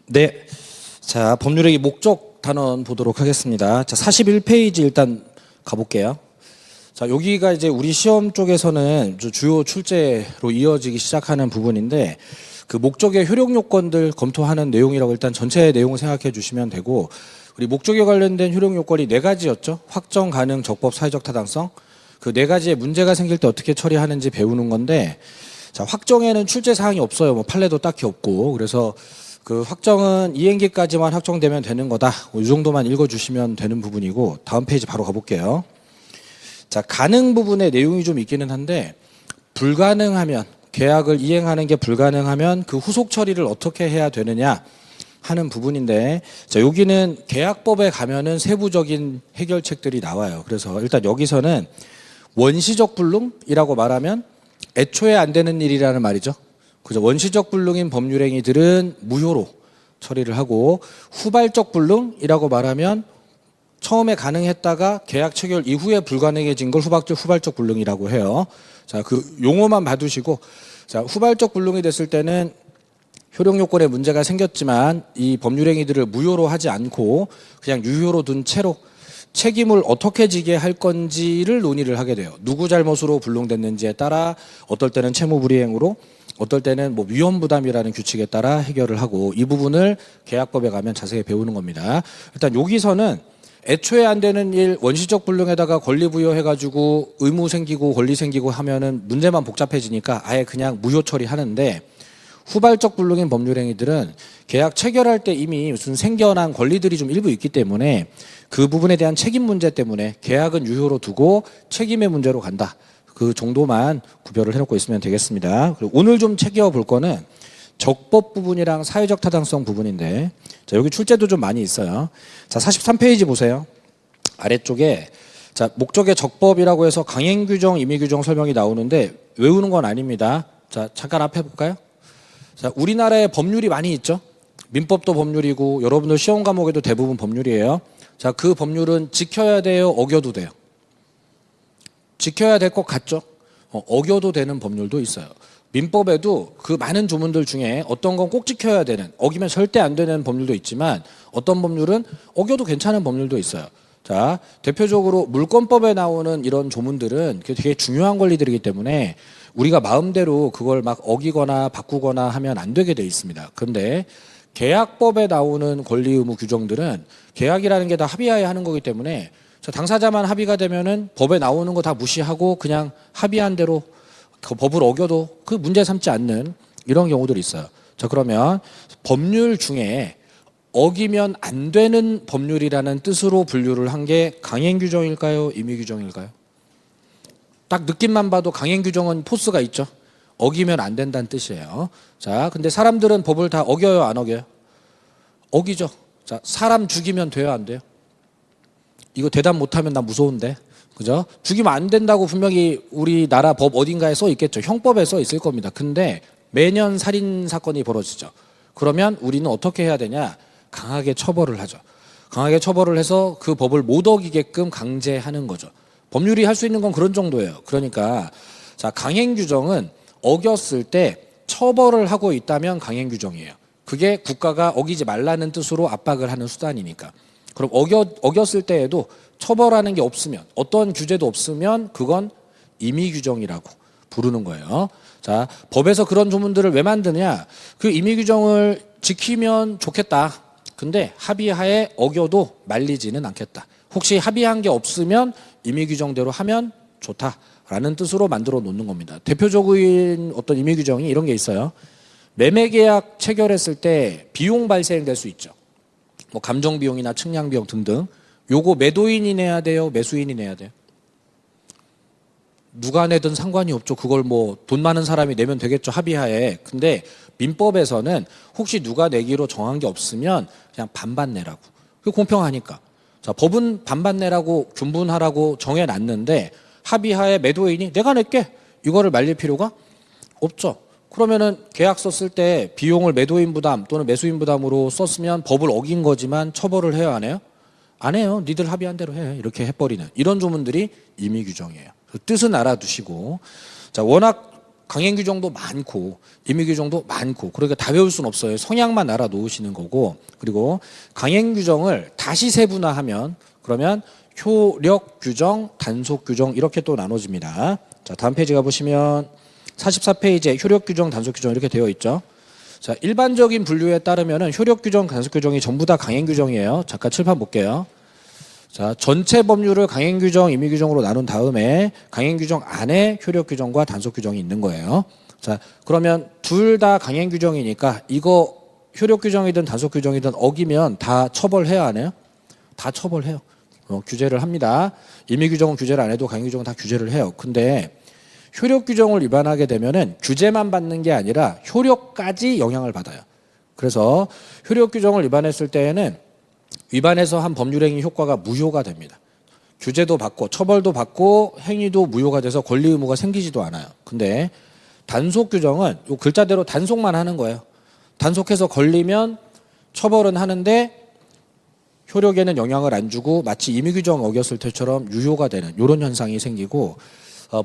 네. 자, 법률의 목적 단원 보도록 하겠습니다. 자, 41페이지 일단 가볼게요. 자, 여기가 이제 우리 시험 쪽에서는 주요 출제로 이어지기 시작하는 부분인데, 그 목적의 효력 요건들 검토하는 내용이라고 일단 전체 내용을 생각해 주시면 되고, 우리 목적에 관련된 효력 요건이 4가지였죠. 확정, 가능, 적법, 사회적 타당성. 그 4가지의 문제가 생길 때 어떻게 처리하는지 배우는 건데, 자, 확정에는 출제 사항이 없어요. 뭐 판례도 딱히 없고. 그래서 그 확정은 이행기까지만 확정되면 되는 거다. 이 정도만 읽어주시면 되는 부분이고, 다음 페이지 바로 가볼게요. 자, 가능 부분의 내용이 좀 있기는 한데, 불가능하면, 계약을 이행하는 게 불가능하면 그 후속 처리를 어떻게 해야 되느냐 하는 부분인데, 자, 여기는 계약법에 가면은 세부적인 해결책들이 나와요. 그래서 일단 여기서는 원시적 불능이라고 말하면 애초에 안 되는 일이라는 말이죠. 그죠? 원시적 불능인 법률행위들은 무효로 처리를 하고, 후발적 불능이라고 말하면 처음에 가능했다가 계약 체결 이후에 불가능해진 걸 후발적 불능이라고 해요. 자, 그 용어만 봐두시고, 자, 후발적 불능이 됐을 때는 효력 요건에 문제가 생겼지만 이 법률행위들을 무효로 하지 않고 그냥 유효로 둔 채로 책임을 어떻게 지게 할 건지를 논의를 하게 돼요. 누구 잘못으로 불능됐는지에 따라 어떨 때는 채무불이행으로, 어떨 때는 뭐 위험부담이라는 규칙에 따라 해결을 하고, 이 부분을 계약법에 가면 자세히 배우는 겁니다. 일단 여기서는 애초에 안 되는 일, 원시적 불능에다가 권리 부여해가지고 의무 생기고 권리 생기고 하면은 문제만 복잡해지니까 아예 그냥 무효 처리하는데, 후발적 불능인 법률행위들은 계약 체결할 때 이미 무슨 생겨난 권리들이 좀 일부 있기 때문에 그 부분에 대한 책임 문제 때문에 계약은 유효로 두고 책임의 문제로 간다. 그 정도만 구별을 해놓고 있으면 되겠습니다. 그리고 오늘 좀 챙겨볼 거는 적법 부분이랑 사회적 타당성 부분인데, 자, 여기 출제도 좀 많이 있어요. 자, 43페이지 보세요. 아래쪽에, 자, 목적의 적법이라고 해서 강행규정, 임의규정 설명이 나오는데 외우는 건 아닙니다. 자, 잠깐 앞에 볼까요? 자, 우리나라에 법률이 많이 있죠. 민법도 법률이고 여러분들 시험 과목에도 대부분 법률이에요. 자, 그 법률은 지켜야 돼요, 어겨도 돼요? 지켜야 될 것 같죠? 어겨도 되는 법률도 있어요. 민법에도 그 많은 조문들 중에 어떤 건 꼭 지켜야 되는, 어기면 절대 안 되는 법률도 있지만 어떤 법률은 어겨도 괜찮은 법률도 있어요. 자, 대표적으로 물권법에 나오는 이런 조문들은 되게 중요한 권리들이기 때문에 우리가 마음대로 그걸 막 어기거나 바꾸거나 하면 안 되게 돼 있습니다. 그런데 계약법에 나오는 권리 의무 규정들은 계약이라는 게 다 합의하에 하는 거기 때문에, 자, 당사자만 합의가 되면은 법에 나오는 거 다 무시하고 그냥 합의한 대로 그 법을 어겨도 그 문제 삼지 않는 이런 경우들이 있어요. 자, 그러면 법률 중에 어기면 안 되는 법률이라는 뜻으로 분류를 한 게 강행규정일까요, 임의규정일까요? 딱 느낌만 봐도 강행규정은 포스가 있죠. 어기면 안 된다는 뜻이에요. 자, 근데 사람들은 법을 다 어겨요, 안 어겨요? 어기죠. 자, 사람 죽이면 돼요, 안 돼요? 이거 대답 못하면 나 무서운데, 그죠? 죽이면 안 된다고 분명히 우리나라 법 어딘가에 써 있겠죠. 형법에 써 있을 겁니다. 근데 매년 살인 사건이 벌어지죠. 그러면 우리는 어떻게 해야 되냐? 강하게 처벌을 하죠. 강하게 처벌을 해서 그 법을 못 어기게끔 강제하는 거죠. 법률이 할 수 있는 건 그런 정도예요. 그러니까, 자, 강행규정은 어겼을 때 처벌을 하고 있다면 강행규정이에요. 그게 국가가 어기지 말라는 뜻으로 압박을 하는 수단이니까. 그럼 어겼을 때에도 처벌하는 게 없으면, 어떤 규제도 없으면 그건 임의규정이라고 부르는 거예요. 자, 법에서 그런 조문들을 왜 만드냐? 그 임의규정을 지키면 좋겠다. 근데 합의하에 어겨도 말리지는 않겠다. 혹시 합의한 게 없으면 임의규정대로 하면 좋다라는 뜻으로 만들어 놓는 겁니다. 대표적인 어떤 임의규정이 이런 게 있어요. 매매계약 체결했을 때 비용 발생될 수 있죠. 뭐 감정비용이나 측량비용 등등. 요거 매도인이 내야 돼요, 매수인이 내야 돼요? 누가 내든 상관이 없죠. 그걸 뭐 돈 많은 사람이 내면 되겠죠, 합의하에. 근데 민법에서는 혹시 누가 내기로 정한 게 없으면 그냥 반반 내라고. 그 공평하니까. 자, 법은 반반 내라고 균분하라고 정해놨는데 합의하에 매도인이 내가 낼게, 이거를 말릴 필요가 없죠. 그러면은 계약서 쓸 때 비용을 매도인 부담 또는 매수인 부담으로 썼으면 법을 어긴 거지만 처벌을 해요, 안 해요? 안 해요. 니들 합의한 대로 해. 이렇게 해버리는 이런 조문들이 임의규정이에요. 그 뜻은 알아두시고, 자, 워낙 강행 규정도 많고 임의 규정도 많고 그러니까 다 외울 수는 없어요. 성향만 알아 놓으시는 거고 그리고 강행 규정을 다시 세분화하면 그러면 효력 규정, 단속 규정 이렇게 또 나눠집니다. 자, 다음 페이지 가보시면 44페이지에 효력 규정, 단속 규정 이렇게 되어 있죠. 자, 일반적인 분류에 따르면은 효력 규정, 단속 규정이 전부 다 강행 규정이에요. 잠깐 칠판 볼게요. 자, 전체 법률을 강행 규정, 임의 규정으로 나눈 다음에 강행 규정 안에 효력 규정과 단속 규정이 있는 거예요. 자, 그러면 둘 다 강행 규정이니까 이거 효력 규정이든 단속 규정이든 어기면 다 처벌해야 하네요. 다 처벌해요. 규제를 합니다. 임의 규정은 규제를 안 해도 강행 규정은 다 규제를 해요. 근데 효력 규정을 위반하게 되면은 규제만 받는 게 아니라 효력까지 영향을 받아요. 그래서 효력 규정을 위반했을 때에는 위반해서 한 법률행위 효과가 무효가 됩니다. 규제도 받고 처벌도 받고 행위도 무효가 돼서 권리 의무가 생기지도 않아요. 근데 단속 규정은 요 글자대로 단속만 하는 거예요. 단속해서 걸리면 처벌은 하는데 효력에는 영향을 안 주고 마치 임의 규정 어겼을 때처럼 유효가 되는 이런 현상이 생기고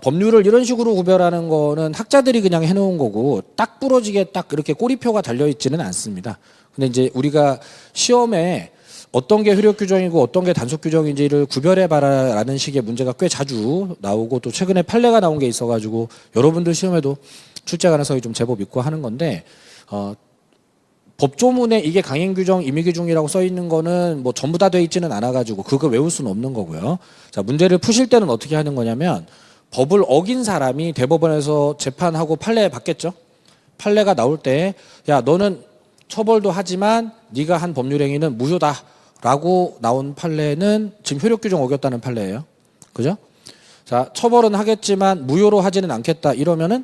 법률을 이런 식으로 구별하는 거는 학자들이 그냥 해놓은 거고 딱 부러지게 딱 이렇게 꼬리표가 달려있지는 않습니다. 근데 이제 우리가 시험에 어떤 게 효력 규정이고 어떤 게 단속 규정인지를 구별해 봐라라는 식의 문제가 꽤 자주 나오고 또 최근에 판례가 나온 게 있어가지고 여러분들 시험에도 출제 가능성이 좀 제법 있고 하는 건데 법조문에 이게 강행 규정, 임의 규정이라고 써 있는 거는 뭐 전부 다 돼 있지는 않아가지고 그거 외울 수는 없는 거고요. 자, 문제를 푸실 때는 어떻게 하는 거냐면 법을 어긴 사람이 대법원에서 재판하고 판례 받겠죠. 판례가 나올 때 야 너는 처벌도 하지만 네가 한 법률 행위는 무효다라고 나온 판례는 지금 효력 규정 어겼다는 판례예요. 그죠? 자, 처벌은 하겠지만 무효로 하지는 않겠다 이러면은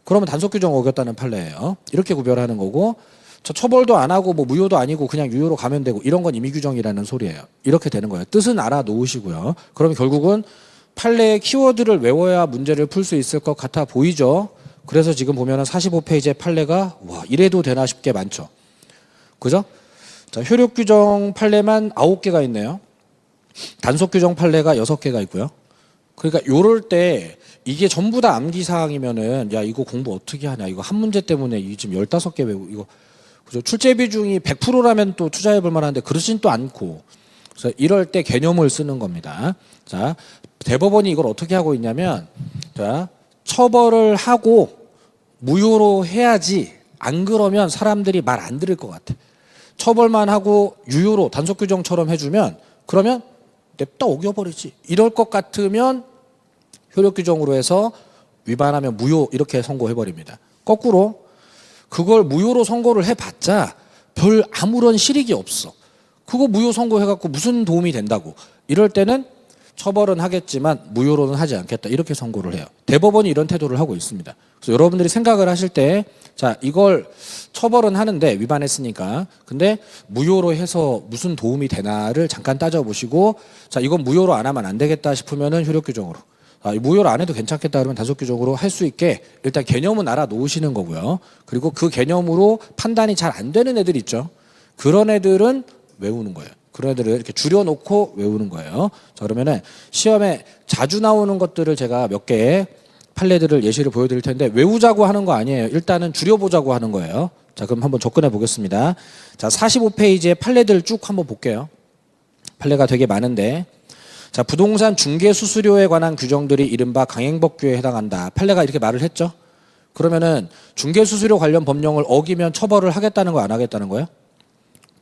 그러면 단속 규정 어겼다는 판례예요. 이렇게 구별하는 거고 저 처벌도 안 하고 뭐 무효도 아니고 그냥 유효로 가면 되고 이런 건 임의 규정이라는 소리예요. 이렇게 되는 거예요. 뜻은 알아 놓으시고요. 그럼 결국은 판례의 키워드를 외워야 문제를 풀 수 있을 것 같아 보이죠. 그래서 지금 보면은 45페이지의 판례가 와 이래도 되나 싶게 많죠. 그죠? 자, 효력 규정 판례만 9개가 있네요. 단속 규정 판례가 6개가 있고요. 그러니까 요럴 때 이게 전부 다 암기 사항이면은 야 이거 공부 어떻게 하냐 이거 한 문제 때문에 이 지금 15개 외우고 이거 그죠? 출제 비중이 100%라면 또 투자해 볼 만한데 그렇진 또 않고 그래서 이럴 때 개념을 쓰는 겁니다. 자, 대법원이 이걸 어떻게 하고 있냐면 자, 처벌을 하고 무효로 해야지 안 그러면 사람들이 말 안 들을 것 같아. 처벌만 하고 유효로 단속 규정처럼 해주면 그러면 냅다 어겨버리지. 이럴 것 같으면 효력 규정으로 해서 위반하면 무효 이렇게 선고해버립니다. 거꾸로 그걸 무효로 선고를 해봤자 별 아무런 실익이 없어. 그거 무효 선고해갖고 무슨 도움이 된다고. 이럴 때는 처벌은 하겠지만 무효로는 하지 않겠다. 이렇게 선고를 해요. 대법원이 이런 태도를 하고 있습니다. 그래서 여러분들이 생각을 하실 때 자, 이걸 처벌은 하는데 위반했으니까 근데 무효로 해서 무슨 도움이 되나를 잠깐 따져보시고 자, 이건 무효로 안 하면 안 되겠다 싶으면은 효력 규정으로 무효로 안 해도 괜찮겠다 그러면 단속 규정으로 할 수 있게 일단 개념은 알아 놓으시는 거고요. 그리고 그 개념으로 판단이 잘 안 되는 애들 있죠. 그런 애들은 외우는 거예요. 그런 애들을 이렇게 줄여놓고 외우는 거예요. 자, 그러면은 시험에 자주 나오는 것들을 제가 몇 개의 판례들을 예시를 보여드릴 텐데 외우자고 하는 거 아니에요. 일단은 줄여보자고 하는 거예요. 자, 그럼 한번 접근해 보겠습니다. 자, 45페이지의 판례들 쭉 한번 볼게요. 판례가 되게 많은데 자, 부동산 중개 수수료에 관한 규정들이 이른바 강행법규에 해당한다. 판례가 이렇게 말을 했죠. 그러면은 중개 수수료 관련 법령을 어기면 처벌을 하겠다는 거 안 하겠다는 거예요?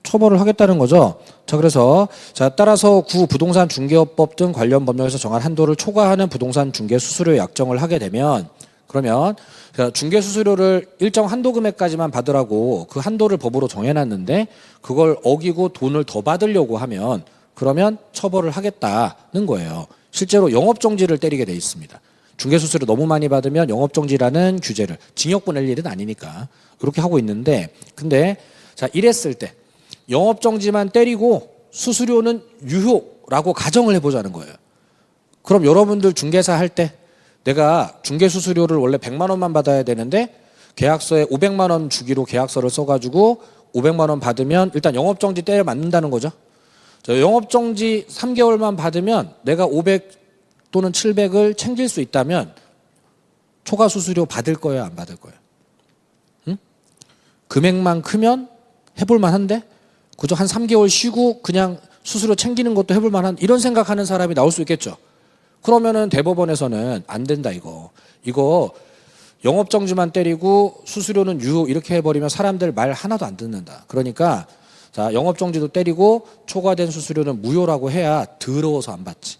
처벌을 하겠다는 거죠. 자, 그래서 자, 따라서 구 부동산 중개업법 등 관련 법령에서 정한 한도를 초과하는 부동산 중개 수수료 약정을 하게 되면 그러면 중개 수수료를 일정 한도 금액까지만 받으라고 그 한도를 법으로 정해놨는데 그걸 어기고 돈을 더 받으려고 하면 그러면 처벌을 하겠다는 거예요. 실제로 영업정지를 때리게 돼 있습니다. 중개수수료 너무 많이 받으면 영업정지라는 규제를 징역 보낼 일은 아니니까 이렇게 하고 있는데 근데 자, 이랬을 때 영업정지만 때리고 수수료는 유효라고 가정을 해보자는 거예요. 그럼 여러분들 중개사 할 때 내가 중개수수료를 원래 100만 원만 받아야 되는데 계약서에 500만 원 주기로 계약서를 써가지고 500만 원 받으면 일단 영업정지 때려 맞는다는 거죠. 영업정지 3개월만 받으면 내가 500 또는 700을 챙길 수 있다면 초과 수수료 받을 거예요, 안 받을 거예요? 응? 금액만 크면 해볼 만한데 그저 한 3개월 쉬고 그냥 수수료 챙기는 것도 해볼 만한 이런 생각하는 사람이 나올 수 있겠죠. 그러면은 대법원에서는 안 된다 이거 영업정지만 때리고 수수료는 유효 이렇게 해버리면 사람들 말 하나도 안 듣는다. 그러니까 자 영업정지도 때리고 초과된 수수료는 무효라고 해야 더러워서 안 받지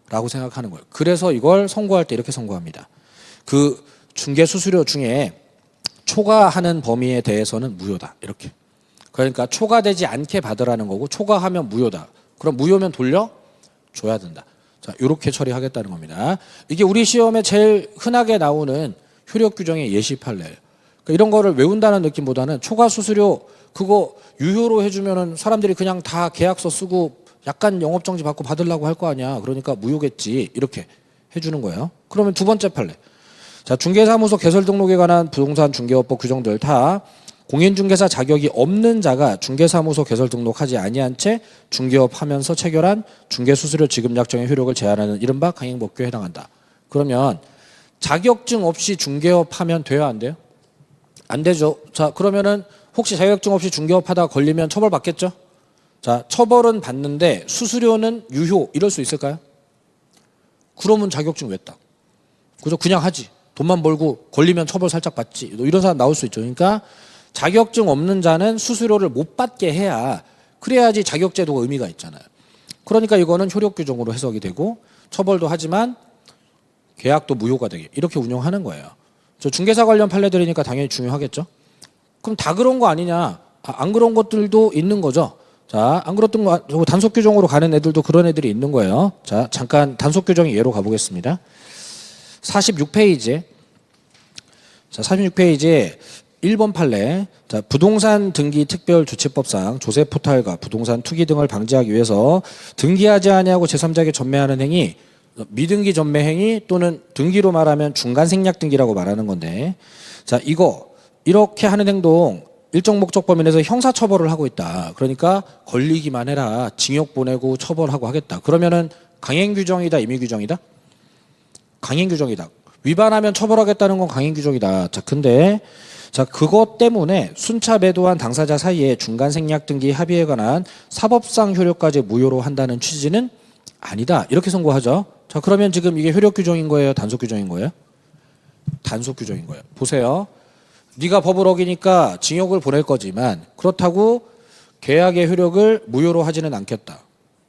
라고 생각하는 거예요. 그래서 이걸 선고할 때 이렇게 선고합니다. 그 중개수수료 중에 초과하는 범위에 대해서는 무효다 이렇게. 그러니까 초과되지 않게 받으라는 거고 초과하면 무효다. 그럼 무효면 돌려줘야 된다. 자, 이렇게 처리하겠다는 겁니다. 이게 우리 시험에 제일 흔하게 나오는 효력 규정의 예시 판례예요. 그러니까 이런 거를 외운다는 느낌보다는 초과 수수료 그거 유효로 해주면은 사람들이 그냥 다 계약서 쓰고 약간 영업정지 받고 받으려고 할 거 아니야. 그러니까 무효겠지. 이렇게 해주는 거예요. 그러면 두 번째 판례. 자, 중개사무소 개설 등록에 관한 부동산 중개업법 규정들 다 공인중개사 자격이 없는 자가 중개사무소 개설 등록하지 아니한 채 중개업 하면서 체결한 중개수수료 지급 약정의 효력을 제한하는 이른바 강행법규에 해당한다. 그러면 자격증 없이 중개업 하면 돼요, 안 돼요? 안 되죠. 자, 그러면은 혹시 자격증 없이 중개업 하다가 걸리면 처벌받겠죠? 자, 처벌은 받는데 수수료는 유효 이럴 수 있을까요? 그러면 자격증 왜 따? 그죠? 그냥 하지. 돈만 벌고 걸리면 처벌 살짝 받지. 이런 사람 나올 수 있죠. 그러니까 자격증 없는 자는 수수료를 못 받게 해야 그래야지 자격제도가 의미가 있잖아요. 그러니까 이거는 효력 규정으로 해석이 되고 처벌도 하지만 계약도 무효가 되게 이렇게 운영하는 거예요. 저 중개사 관련 판례들이니까 당연히 중요하겠죠. 그럼 다 그런 거 아니냐? 안 그런 것들도 있는 거죠. 자, 안 그랬던 거 단속 규정으로 가는 애들도 그런 애들이 있는 거예요. 자, 잠깐 단속 규정의 예로 가보겠습니다. 46페이지. 자, 46페이지에 1번 판례. 자, 부동산 등기 특별조치법상 조세 포탈과 부동산 투기 등을 방지하기 위해서 등기하지 아니하고 제3자에게 전매하는 행위, 미등기 전매 행위 또는 등기로 말하면 중간 생략 등기라고 말하는 건데, 자, 이거 이렇게 하는 행동 일정 목적 범위 내에서 형사 처벌을 하고 있다. 그러니까 걸리기만 해라. 징역 보내고 처벌하고 하겠다. 그러면은 강행 규정이다, 임의 규정이다? 강행 규정이다. 위반하면 처벌하겠다는 건 강행 규정이다. 자, 근데 자, 그것 때문에 순차 매도한 당사자 사이에 중간 생략 등기 합의에 관한 사법상 효력까지 무효로 한다는 취지는 아니다. 이렇게 선고하죠. 자, 그러면 지금 이게 효력 규정인 거예요? 단속 규정인 거예요? 단속 규정인 거예요. 보세요. 네가 법을 어기니까 징역을 보낼 거지만 그렇다고 계약의 효력을 무효로 하지는 않겠다.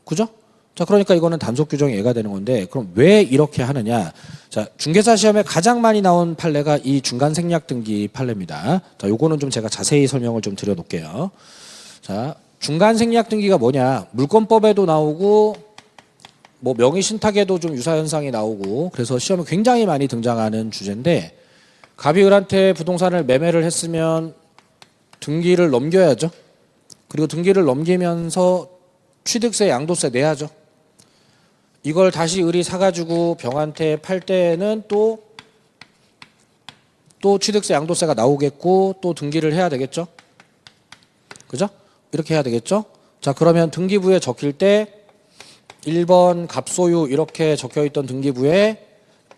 그죠? 자, 그러니까 이거는 단속 규정이 예가 되는 건데 그럼 왜 이렇게 하느냐? 자, 중개사 시험에 가장 많이 나온 판례가 이 중간 생략 등기 판례입니다. 자, 요거는 좀 제가 자세히 설명을 좀 드려 놓을게요. 자, 중간 생략 등기가 뭐냐? 물권법에도 나오고 뭐 명의 신탁에도 좀 유사 현상이 나오고 그래서 시험에 굉장히 많이 등장하는 주제인데 갑이 을한테 부동산을 매매를 했으면 등기를 넘겨야죠. 그리고 등기를 넘기면서 취득세, 양도세 내야죠. 이걸 다시 을이 사가지고 병한테 팔 때는 또 취득세, 양도세가 나오겠고 또 등기를 해야 되겠죠. 그죠? 이렇게 해야 되겠죠. 자, 그러면 등기부에 적힐 때 1번 갑소유 이렇게 적혀있던 등기부에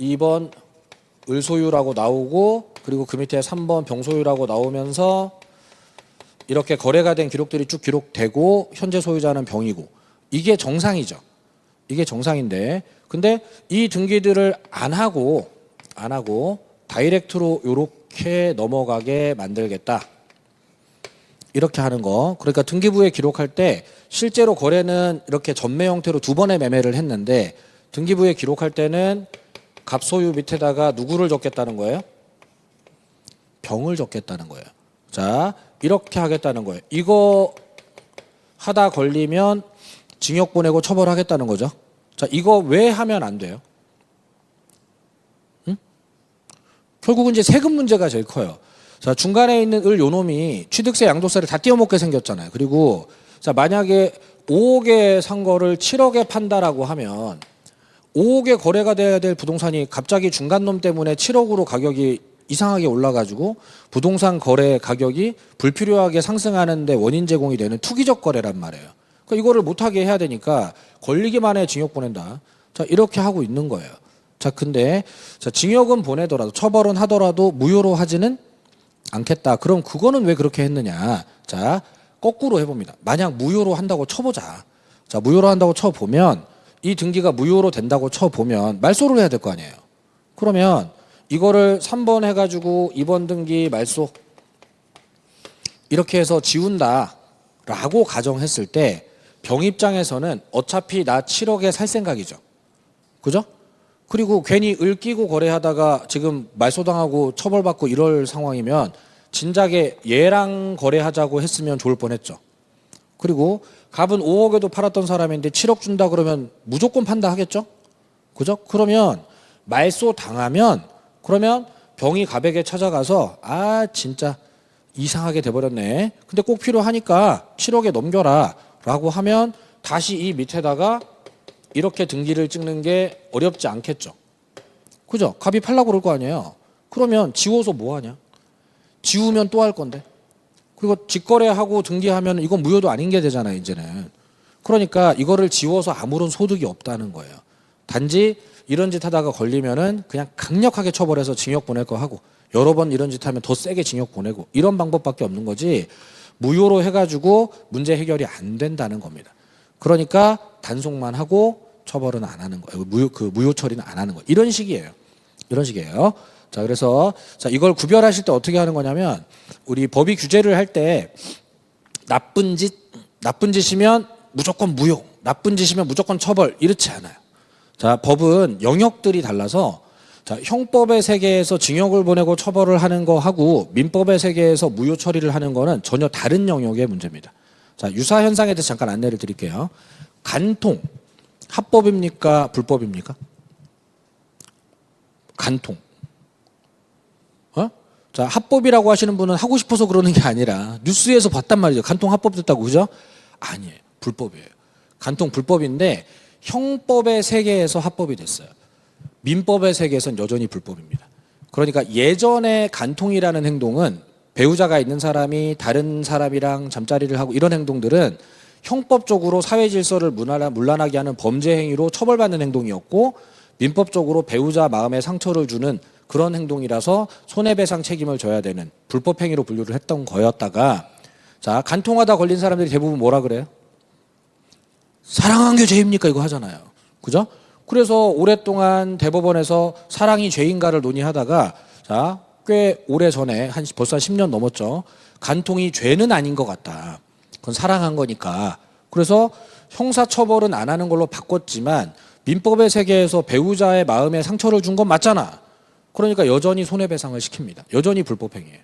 2번 을소유라고 나오고 그리고 그 밑에 3번 병소유라고 나오면서 이렇게 거래가 된 기록들이 쭉 기록되고 현재 소유자는 병이고 이게 정상이죠. 이게 정상인데 근데 이 등기들을 안 하고 다이렉트로 이렇게 넘어가게 만들겠다. 이렇게 하는 거. 그러니까 등기부에 기록할 때 실제로 거래는 이렇게 전매 형태로 두 번의 매매를 했는데 등기부에 기록할 때는 갑소유 밑에다가 누구를 적겠다는 거예요? 병을 적겠다는 거예요. 자, 이렇게 하겠다는 거예요. 이거 하다 걸리면 징역 보내고 처벌하겠다는 거죠. 자, 이거 왜 하면 안 돼요? 응? 결국은 이제 세금 문제가 제일 커요. 자, 중간에 있는 을 요놈이 취득세, 양도세를 다 띄어먹게 생겼잖아요. 그리고 자, 만약에 5억에 산 거를 7억에 판다라고 하면 5억에 거래가 돼야 될 부동산이 갑자기 중간놈 때문에 7억으로 가격이 이상하게 올라가지고 부동산 거래 가격이 불필요하게 상승하는데 원인 제공이 되는 투기적 거래란 말이에요. 그러니까 이거를 못하게 해야 되니까 걸리기만 해 징역 보낸다. 자, 이렇게 하고 있는 거예요. 자, 근데 자, 징역은 보내더라도 처벌은 하더라도 무효로 하지는 않겠다. 그럼 그거는 왜 그렇게 했느냐? 자, 거꾸로 해봅니다. 만약 무효로 한다고 쳐보자. 자, 무효로 한다고 쳐보면 이 등기가 무효로 된다고 쳐보면 말소를 해야 될 거 아니에요. 그러면 이거를 3번 해가지고 2번 등기 말소 이렇게 해서 지운다라고 가정했을 때 병 입장에서는 어차피 나 7억에 살 생각이죠. 그죠? 그리고 괜히 을 끼고 거래하다가 지금 말소당하고 처벌받고 이럴 상황이면 진작에 얘랑 거래하자고 했으면 좋을 뻔했죠. 그리고 갑은 5억에도 팔았던 사람인데 7억 준다 그러면 무조건 판다 하겠죠? 그죠? 그러면 말소 당하면 그러면 병이 갑에게 찾아가서 아 진짜 이상하게 돼버렸네. 근데 꼭 필요하니까 7억에 넘겨라 라고 하면 다시 이 밑에다가 이렇게 등기를 찍는 게 어렵지 않겠죠. 그죠? 갑이 팔라고 그럴 거 아니에요. 그러면 지워서 뭐 하냐? 지우면 또 할 건데. 그리고 직거래하고 등기하면 이건 무효도 아닌 게 되잖아요, 이제는. 그러니까 이거를 지워서 아무런 소득이 없다는 거예요. 단지 이런 짓 하다가 걸리면은 그냥 강력하게 처벌해서 징역 보낼 거 하고 여러 번 이런 짓 하면 더 세게 징역 보내고 이런 방법밖에 없는 거지 무효로 해가지고 문제 해결이 안 된다는 겁니다. 그러니까 단속만 하고 처벌은 안 하는 거예요. 무효 처리는 안 하는 거예요. 이런 식이에요. 이런 식이에요. 자, 그래서 자, 이걸 구별하실 때 어떻게 하는 거냐면 우리 법이 규제를 할 때 나쁜 짓이면 무조건 무효, 나쁜 짓이면 무조건 처벌 이렇지 않아요. 자, 법은 영역들이 달라서 자, 형법의 세계에서 징역을 보내고 처벌을 하는 거하고 민법의 세계에서 무효 처리를 하는 거는 전혀 다른 영역의 문제입니다. 자, 유사 현상에 대해서 잠깐 안내를 드릴게요. 간통 합법입니까? 불법입니까? 간통. 자, 합법이라고 하시는 분은 하고 싶어서 그러는 게 아니라 뉴스에서 봤단 말이죠. 간통 합법됐다고, 그죠? 아니에요. 불법이에요. 간통 불법인데 형법의 세계에서 합법이 됐어요. 민법의 세계에서는 여전히 불법입니다. 그러니까 예전에 간통이라는 행동은 배우자가 있는 사람이 다른 사람이랑 잠자리를 하고 이런 행동들은 형법적으로 사회 질서를 문란하게 하는 범죄 행위로 처벌받는 행동이었고 민법적으로 배우자 마음에 상처를 주는 그런 행동이라서 손해배상 책임을 져야 되는 불법 행위로 분류를 했던 거였다가 자, 간통하다 걸린 사람들이 대부분 뭐라 그래요? 사랑한 게 죄입니까? 이거 하잖아요. 그죠? 그래서 오랫동안 대법원에서 사랑이 죄인가를 논의하다가 자, 꽤 오래 전에 벌써 10년 넘었죠. 간통이 죄는 아닌 것 같다. 그건 사랑한 거니까. 그래서 형사처벌은 안 하는 걸로 바꿨지만 민법의 세계에서 배우자의 마음에 상처를 준 건 맞잖아. 그러니까 여전히 손해배상을 시킵니다. 여전히 불법행위예요.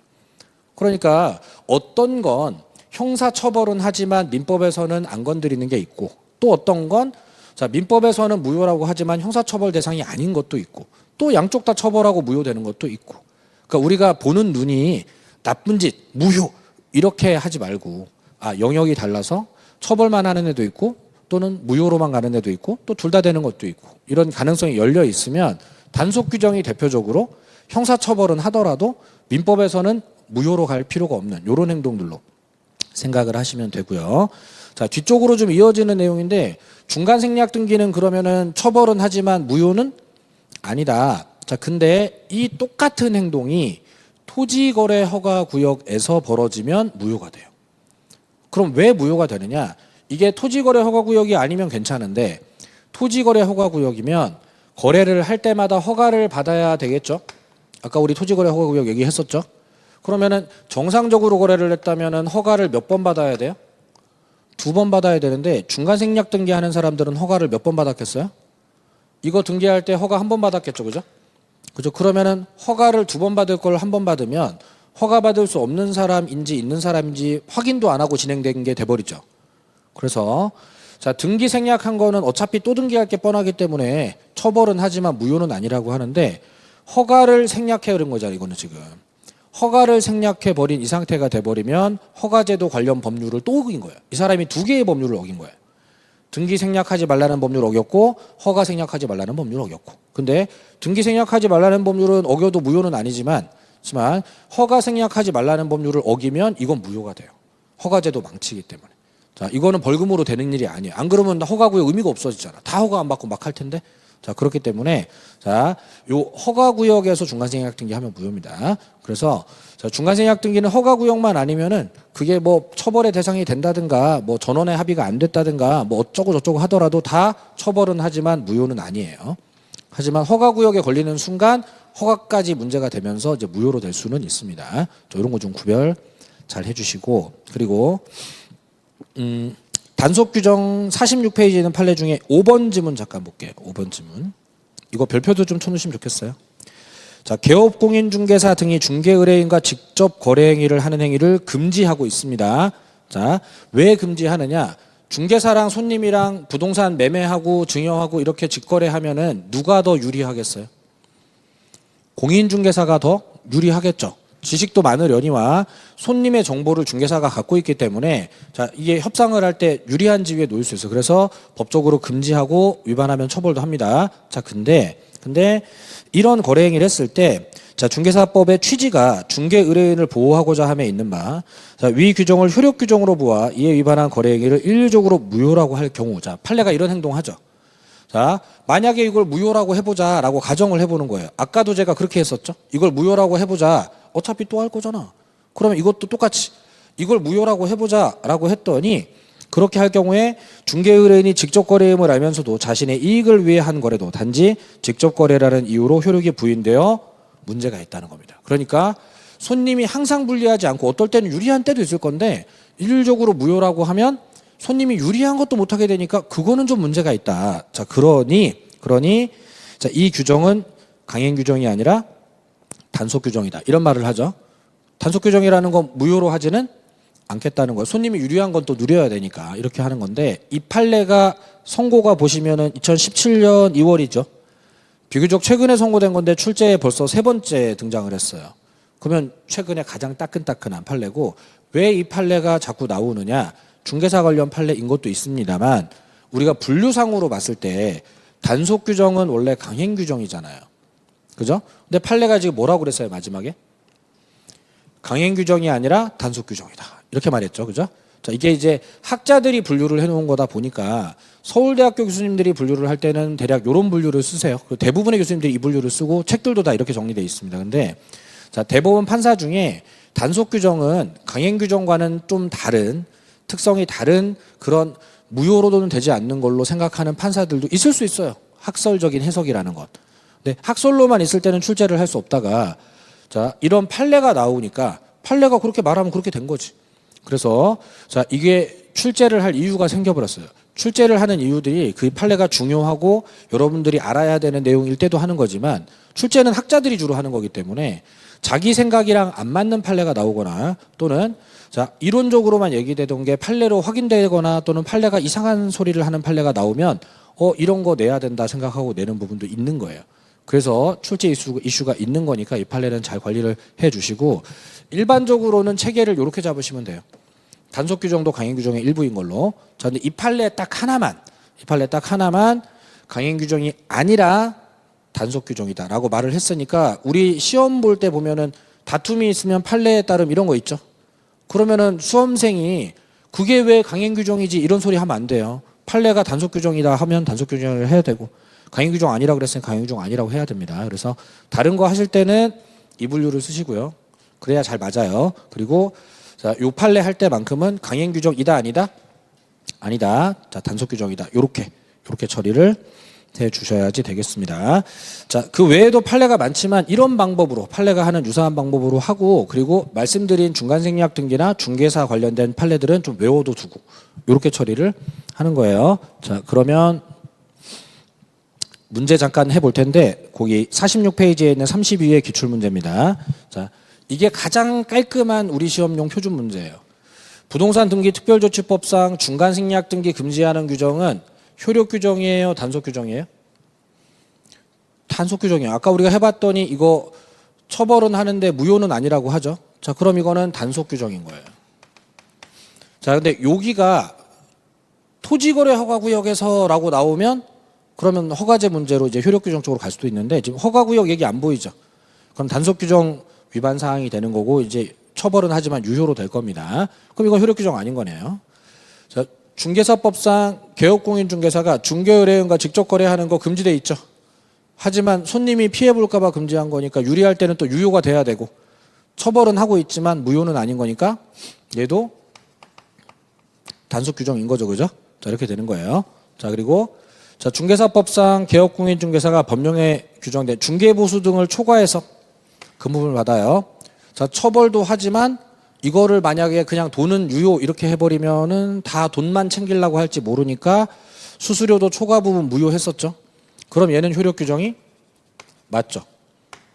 그러니까 어떤 건 형사처벌은 하지만 민법에서는 안 건드리는 게 있고 또 어떤 건 자, 민법에서는 무효라고 하지만 형사처벌 대상이 아닌 것도 있고 또 양쪽 다 처벌하고 무효되는 것도 있고 그러니까 우리가 보는 눈이 나쁜 짓, 무효 이렇게 하지 말고 아, 영역이 달라서 처벌만 하는 애도 있고 또는 무효로만 가는 애도 있고 또 둘 다 되는 것도 있고 이런 가능성이 열려 있으면 단속 규정이 대표적으로 형사처벌은 하더라도 민법에서는 무효로 갈 필요가 없는 이런 행동들로 생각을 하시면 되고요. 자, 뒤쪽으로 좀 이어지는 내용인데 중간 생략 등기는 그러면은 처벌은 하지만 무효는 아니다. 자, 근데 이 똑같은 행동이 토지거래 허가 구역에서 벌어지면 무효가 돼요. 그럼 왜 무효가 되느냐? 이게 토지거래 허가 구역이 아니면 괜찮은데 토지거래 허가 구역이면 거래를 할 때마다 허가를 받아야 되겠죠? 아까 우리 토지거래 허가 구역 얘기했었죠? 그러면은 정상적으로 거래를 했다면은 허가를 몇 번 받아야 돼요? 2번 받아야 되는데 중간 생략 등기하는 사람들은 허가를 몇 번 받았겠어요? 이거 등기할 때 허가 1번 받았겠죠, 그죠? 그죠? 그러면은 허가를 2번 받을 걸 1번 받으면 허가 받을 수 없는 사람인지 있는 사람인지 확인도 안 하고 진행된 게 돼버리죠. 그래서 자, 등기 생략한 거는 어차피 또 등기할 게 뻔하기 때문에 처벌은 하지만 무효는 아니라고 하는데 허가를 생략해 버린 거잖아요, 이거는 지금. 허가를 생략해 버린 이 상태가 돼버리면 허가제도 관련 법률을 또 어긴 거예요. 이 사람이 2개의 법률을 어긴 거예요. 등기 생략하지 말라는 법률을 어겼고 허가 생략하지 말라는 법률을 어겼고. 근데 등기 생략하지 말라는 법률은 어겨도 무효는 아니지만 허가 생략하지 말라는 법률을 어기면 이건 무효가 돼요. 허가제도 망치기 때문에. 자, 이거는 벌금으로 되는 일이 아니에요. 안 그러면 허가구역 의미가 없어지잖아. 다 허가 안 받고 막 할 텐데. 자, 그렇기 때문에 자, 요 허가구역에서 중간생략 등기하면 무효입니다. 그래서 자, 중간생략 등기는 허가구역만 아니면은 그게 뭐 처벌의 대상이 된다든가 뭐 전원의 합의가 안 됐다든가 뭐 어쩌고 저쩌고 하더라도 다 처벌은 하지만 무효는 아니에요. 하지만 허가구역에 걸리는 순간 허가까지 문제가 되면서 이제 무효로 될 수는 있습니다. 자, 이런 거 좀 구별 잘 해주시고 그리고 단속 규정 46페이지에 있는 판례 중에 5번 지문 잠깐 볼게요. 5번 지문. 이거 별표도 좀 쳐놓으시면 좋겠어요. 자, 개업공인중개사 등이 중개의뢰인과 직접 거래 행위를 하는 행위를 금지하고 있습니다. 자, 왜 금지하느냐? 중개사랑 손님이랑 부동산 매매하고 증여하고 이렇게 직거래하면은 누가 더 유리하겠어요? 공인중개사가 더 유리하겠죠. 지식도 많으려니와 손님의 정보를 중개사가 갖고 있기 때문에 자, 이게 협상을 할 때 유리한 지위에 놓일 수 있어요. 그래서 법적으로 금지하고 위반하면 처벌도 합니다. 자, 근데 이런 거래 행위를 했을 때 자, 중개사법의 취지가 중개 의뢰인을 보호하고자 함에 있는 바 자, 위 규정을 효력 규정으로 보아 이에 위반한 거래 행위를 일률적으로 무효라고 할 경우 자, 판례가 이런 행동하죠. 자, 만약에 이걸 무효라고 해보자라고 가정을 해보는 거예요. 아까도 제가 그렇게 했었죠. 이걸 무효라고 해보자. 어차피 또 할 거잖아. 그러면 이것도 똑같이 이걸 무효라고 해보자라고 했더니 그렇게 할 경우에 중개의뢰인이 직접 거래임을 알면서도 자신의 이익을 위해 한 거래도 단지 직접 거래라는 이유로 효력이 부인되어 문제가 있다는 겁니다. 그러니까 손님이 항상 불리하지 않고 어떨 때는 유리한 때도 있을 건데 일률적으로 무효라고 하면 손님이 유리한 것도 못하게 되니까 그거는 좀 문제가 있다. 자, 그러니 자, 이 규정은 강행 규정이 아니라 단속 규정이다. 이런 말을 하죠. 단속 규정이라는 건 무효로 하지는 않겠다는 거예요. 손님이 유리한 건 또 누려야 되니까 이렇게 하는 건데 이 판례가 선고가 보시면은 2017년 2월이죠. 비교적 최근에 선고된 건데 출제에 벌써 세 번째 등장을 했어요. 그러면 최근에 가장 따끈따끈한 판례고 왜 이 판례가 자꾸 나오느냐? 중개사 관련 판례인 것도 있습니다만 우리가 분류상으로 봤을 때 단속 규정은 원래 강행 규정이잖아요. 그죠? 근데 판례가 지금 뭐라고 그랬어요, 마지막에? 강행 규정이 아니라 단속 규정이다. 이렇게 말했죠. 그죠? 자, 이게 이제 학자들이 분류를 해 놓은 거다 보니까 서울대학교 교수님들이 분류를 할 때는 대략 이런 분류를 쓰세요. 대부분의 교수님들이 이 분류를 쓰고 책들도 다 이렇게 정리되어 있습니다. 근데 자, 대법원 판사 중에 단속 규정은 강행 규정과는 좀 다른 특성이 다른 그런 무효로는 되지 않는 걸로 생각하는 판사들도 있을 수 있어요. 학설적인 해석이라는 것. 근데 학설로만 있을 때는 출제를 할 수 없다가 자, 이런 판례가 나오니까 판례가 그렇게 말하면 그렇게 된 거지. 그래서 자, 이게 출제를 할 이유가 생겨버렸어요. 출제를 하는 이유들이 그 판례가 중요하고 여러분들이 알아야 되는 내용일 때도 하는 거지만 출제는 학자들이 주로 하는 거기 때문에 자기 생각이랑 안 맞는 판례가 나오거나 또는 자, 이론적으로만 얘기되던 게 판례로 확인되거나 또는 판례가 이상한 소리를 하는 판례가 나오면 이런 거 내야 된다 생각하고 내는 부분도 있는 거예요. 그래서 출제 이슈가 있는 거니까 이 판례는 잘 관리를 해 주시고 일반적으로는 체계를 이렇게 잡으시면 돼요. 단속 규정도 강행 규정의 일부인 걸로. 자, 근데 이 판례 딱 하나만 강행 규정이 아니라 단속 규정이다라고 말을 했으니까 우리 시험 볼 때 보면은 다툼이 있으면 판례에 따름 이런 거 있죠. 그러면은 수험생이 그게 왜 강행 규정이지 이런 소리 하면 안 돼요. 판례가 단속 규정이다 하면 단속 규정을 해야 되고 강행 규정 아니라고 그랬으니 강행 규정 아니라고 해야 됩니다. 그래서 다른 거 하실 때는 이 분류를 쓰시고요. 그래야 잘 맞아요. 그리고 자, 요 판례 할 때만큼은 강행 규정이다 아니다? 아니다. 자, 단속 규정이다. 요렇게 처리를 해 주셔야지 되겠습니다. 자, 그 외에도 판례가 많지만 이런 방법으로 판례가 하는 유사한 방법으로 하고 그리고 말씀드린 중간생략 등기나 중개사 관련된 판례들은 좀 외워도 두고 요렇게 처리를 하는 거예요. 자, 그러면 문제 잠깐 해볼 텐데 거기 46페이지에 있는 32의 기출문제입니다. 자, 이게 가장 깔끔한 우리 시험용 표준 문제예요. 부동산 등기 특별조치법상 중간생략 등기 금지하는 규정은 효력 규정이에요? 단속 규정이에요? 단속 규정이에요. 아까 우리가 해봤더니 이거 처벌은 하는데 무효는 아니라고 하죠. 자, 그럼 이거는 단속 규정인 거예요. 자, 근데 여기가 토지거래 허가구역에서라고 나오면 그러면 허가제 문제로 이제 효력 규정 쪽으로 갈 수도 있는데 지금 허가구역 얘기 안 보이죠. 그럼 단속 규정 위반 사항이 되는 거고 이제 처벌은 하지만 유효로 될 겁니다. 그럼 이건 효력 규정 아닌 거네요. 자, 중개사법상 개업공인중개사가 중개의뢰인과 직접 거래하는 거 금지돼 있죠. 하지만 손님이 피해볼까 봐 금지한 거니까 유리할 때는 또 유효가 돼야 되고 처벌은 하고 있지만 무효는 아닌 거니까 얘도 단속 규정인 거죠. 그죠? 자, 이렇게 되는 거예요. 자, 그리고 자, 중개사법상 개업공인중개사가 법령에 규정된 중개보수 등을 초과해서 금품을 받아요. 자, 처벌도 하지만 이거를 만약에 그냥 돈은 유효 이렇게 해버리면은 다 돈만 챙기려고 할지 모르니까 수수료도 초과 부분 무효했었죠. 그럼 얘는 효력 규정이 맞죠.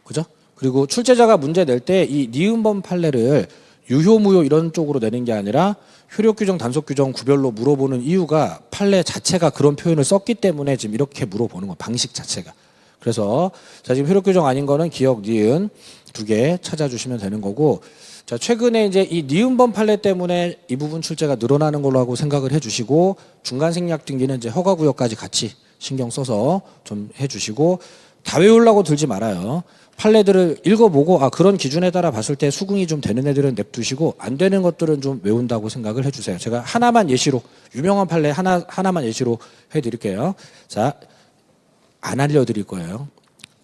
그죠? 그리고 출제자가 문제 낼 때 이 니은범 판례를 유효 무효 이런 쪽으로 내는 게 아니라 효력 규정 단속 규정 구별로 물어보는 이유가 판례 자체가 그런 표현을 썼기 때문에 지금 이렇게 물어보는 거예요. 방식 자체가. 그래서 자, 지금 효력 규정 아닌 거는 기역 니은 두 개 찾아주시면 되는 거고, 자, 최근에 이제 이 니은범 판례 때문에 이 부분 출제가 늘어나는 걸로 하고 생각을 해주시고, 중간 생략 등기는 이제 허가 구역까지 같이 신경 써서 좀 해주시고, 다 외우려고 들지 말아요. 판례들을 읽어보고 그런 기준에 따라 봤을 때 수긍이 좀 되는 애들은 냅두시고 안 되는 것들은 좀 외운다고 생각을 해주세요. 제가 하나만 예시로, 유명한 판례 하나만 예시로 해드릴게요. 자, 안 알려드릴 거예요.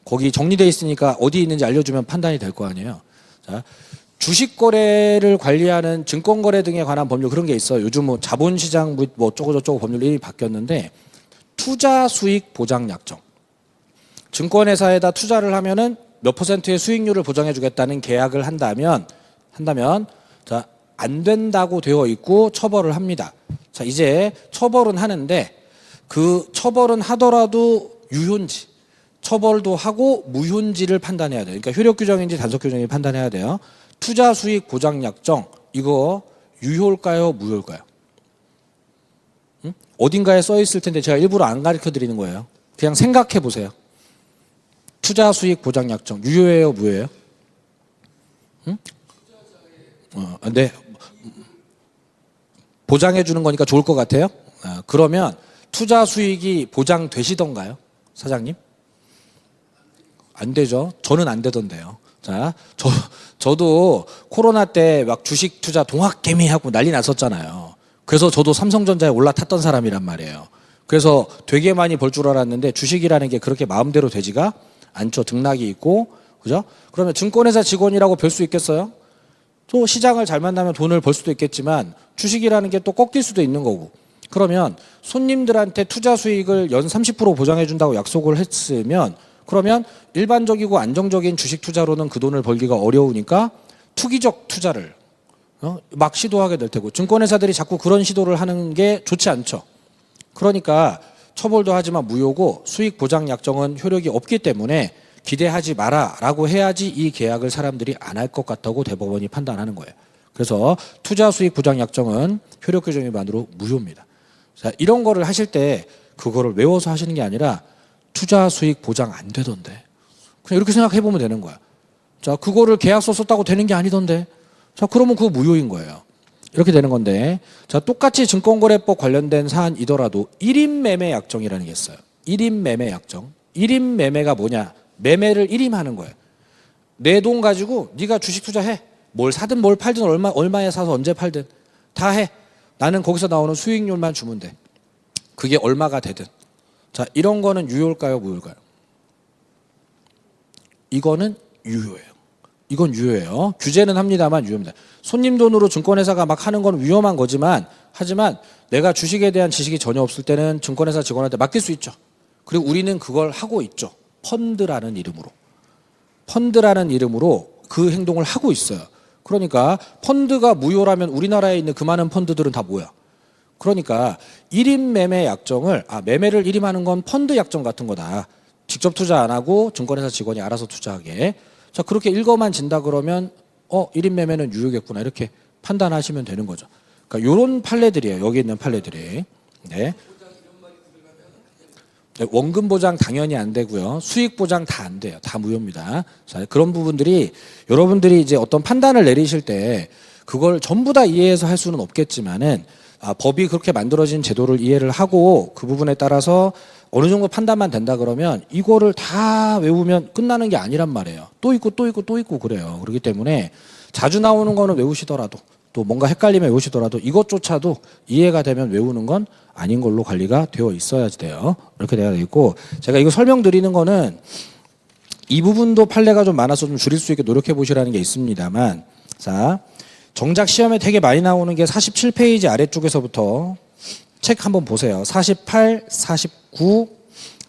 거기 정리되어 있으니까 어디 있는지 알려주면 판단이 될 거 아니에요. 자, 주식거래를 관리하는 증권거래 등에 관한 법률 그런 게 있어요. 요즘 뭐 자본시장 뭐 어쩌고저쩌고 법률 이름이 바뀌었는데, 투자수익보장약정. 증권회사에다 투자를 하면은 몇 퍼센트의 수익률을 보장해 주겠다는 계약을 한다면 자, 안 된다고 되어 있고 처벌을 합니다. 자, 이제 처벌은 하는데 그 처벌은 하더라도 유효인지 처벌도 하고 무효인지를 판단해야 돼요. 그러니까 효력 규정인지 단속 규정인지 판단해야 돼요. 투자 수익 보장 약정 이거 유효일까요, 무효일까요? 응? 어딘가에 써 있을 텐데 제가 일부러 안 가르쳐 드리는 거예요. 그냥 생각해 보세요. 투자 수익 보장 약정 유효예요, 무효예요? 응? 네. 보장해 주는 거니까 좋을 것 같아요. 그러면 투자 수익이 보장되시던가요, 사장님? 안 되죠. 저는 안 되던데요. 자, 저도 코로나 때 막 주식 투자 동학개미하고 난리 났었잖아요. 그래서 저도 삼성전자에 올라탔던 사람이란 말이에요. 그래서 되게 많이 벌 줄 알았는데 주식이라는 게 그렇게 마음대로 되지가 않죠. 등락이 있고, 그죠? 그러면 증권회사 직원이라고 별 수 있겠어요? 또 시장을 잘 만나면 돈을 벌 수도 있겠지만 주식이라는 게 또 꺾일 수도 있는 거고. 그러면 손님들한테 투자 수익을 연 30% 보장해 준다고 약속을 했으면, 그러면 일반적이고 안정적인 주식 투자로는 그 돈을 벌기가 어려우니까 투기적 투자를 막 시도하게 될 테고, 증권회사들이 자꾸 그런 시도를 하는 게 좋지 않죠. 그러니까 처벌도 하지만 무효고 수익 보장 약정은 효력이 없기 때문에 기대하지 마라라고 해야지 이 계약을 사람들이 안 할 것 같다고 대법원이 판단하는 거예요. 그래서 투자 수익 보장 약정은 효력 규정 위반으로 무효입니다. 자, 이런 거를 하실 때 그거를 외워서 하시는 게 아니라 투자 수익 보장 안 되던데, 그냥 이렇게 생각해 보면 되는 거야. 자, 그거를 계약서 썼다고 되는 게 아니던데, 자, 그러면 그거 무효인 거예요. 이렇게 되는 건데, 자, 똑같이 증권거래법 관련된 사안이더라도 1인 매매 약정이라는 게 있어요. 1인 매매 약정. 1인 매매가 뭐냐? 매매를 1인 거예요. 내 돈 가지고 네가 주식 투자해. 뭘 사든 뭘 팔든 얼마에 사서 언제 팔든 다 해. 나는 거기서 나오는 수익률만 주면 돼. 그게 얼마가 되든. 자, 이런 거는 유효일까요, 무효일까요? 이거는 유효예요. 이건 유효예요. 규제는 합니다만 유효입니다. 손님 돈으로 증권회사가 막 하는 건 위험한 거지만, 하지만 내가 주식에 대한 지식이 전혀 없을 때는 증권회사 직원한테 맡길 수 있죠. 그리고 우리는 그걸 하고 있죠. 펀드라는 이름으로. 펀드라는 이름으로 그 행동을 하고 있어요. 그러니까 펀드가 무효라면 우리나라에 있는 그 많은 펀드들은 다 뭐야? 그러니까 1인 매매 약정을, 매매를 1인하는 건 펀드 약정 같은 거다. 직접 투자 안 하고 증권회사 직원이 알아서 투자하게. 자, 그렇게 읽어만 진다 그러면 1인 매매는 유효겠구나, 이렇게 판단하시면 되는 거죠. 그러니까 이런 판례들이에요. 여기 있는 판례들이. 네. 원금 보장 당연히 안 되고요. 수익 보장 다 안 돼요. 다 무효입니다. 자, 그런 부분들이 여러분들이 이제 어떤 판단을 내리실 때 그걸 전부 다 이해해서 할 수는 없겠지만은, 법이 그렇게 만들어진 제도를 이해를 하고 그 부분에 따라서 어느 정도 판단만 된다 그러면 이거를 다 외우면 끝나는 게 아니란 말이에요. 또 있고 또 있고 또 있고 그래요. 그렇기 때문에 자주 나오는 거는 외우시더라도 또 뭔가 헷갈리면 외우시더라도 이것조차도 이해가 되면 외우는 건 아닌 걸로 관리가 되어 있어야지 돼요. 이렇게 돼야 되겠고, 제가 이거 설명드리는 거는 이 부분도 판례가 좀 많아서 좀 줄일 수 있게 노력해 보시라는 게 있습니다만, 자, 정작 시험에 되게 많이 나오는 게 47페이지 아래쪽에서부터 책 한번 보세요. 48, 49,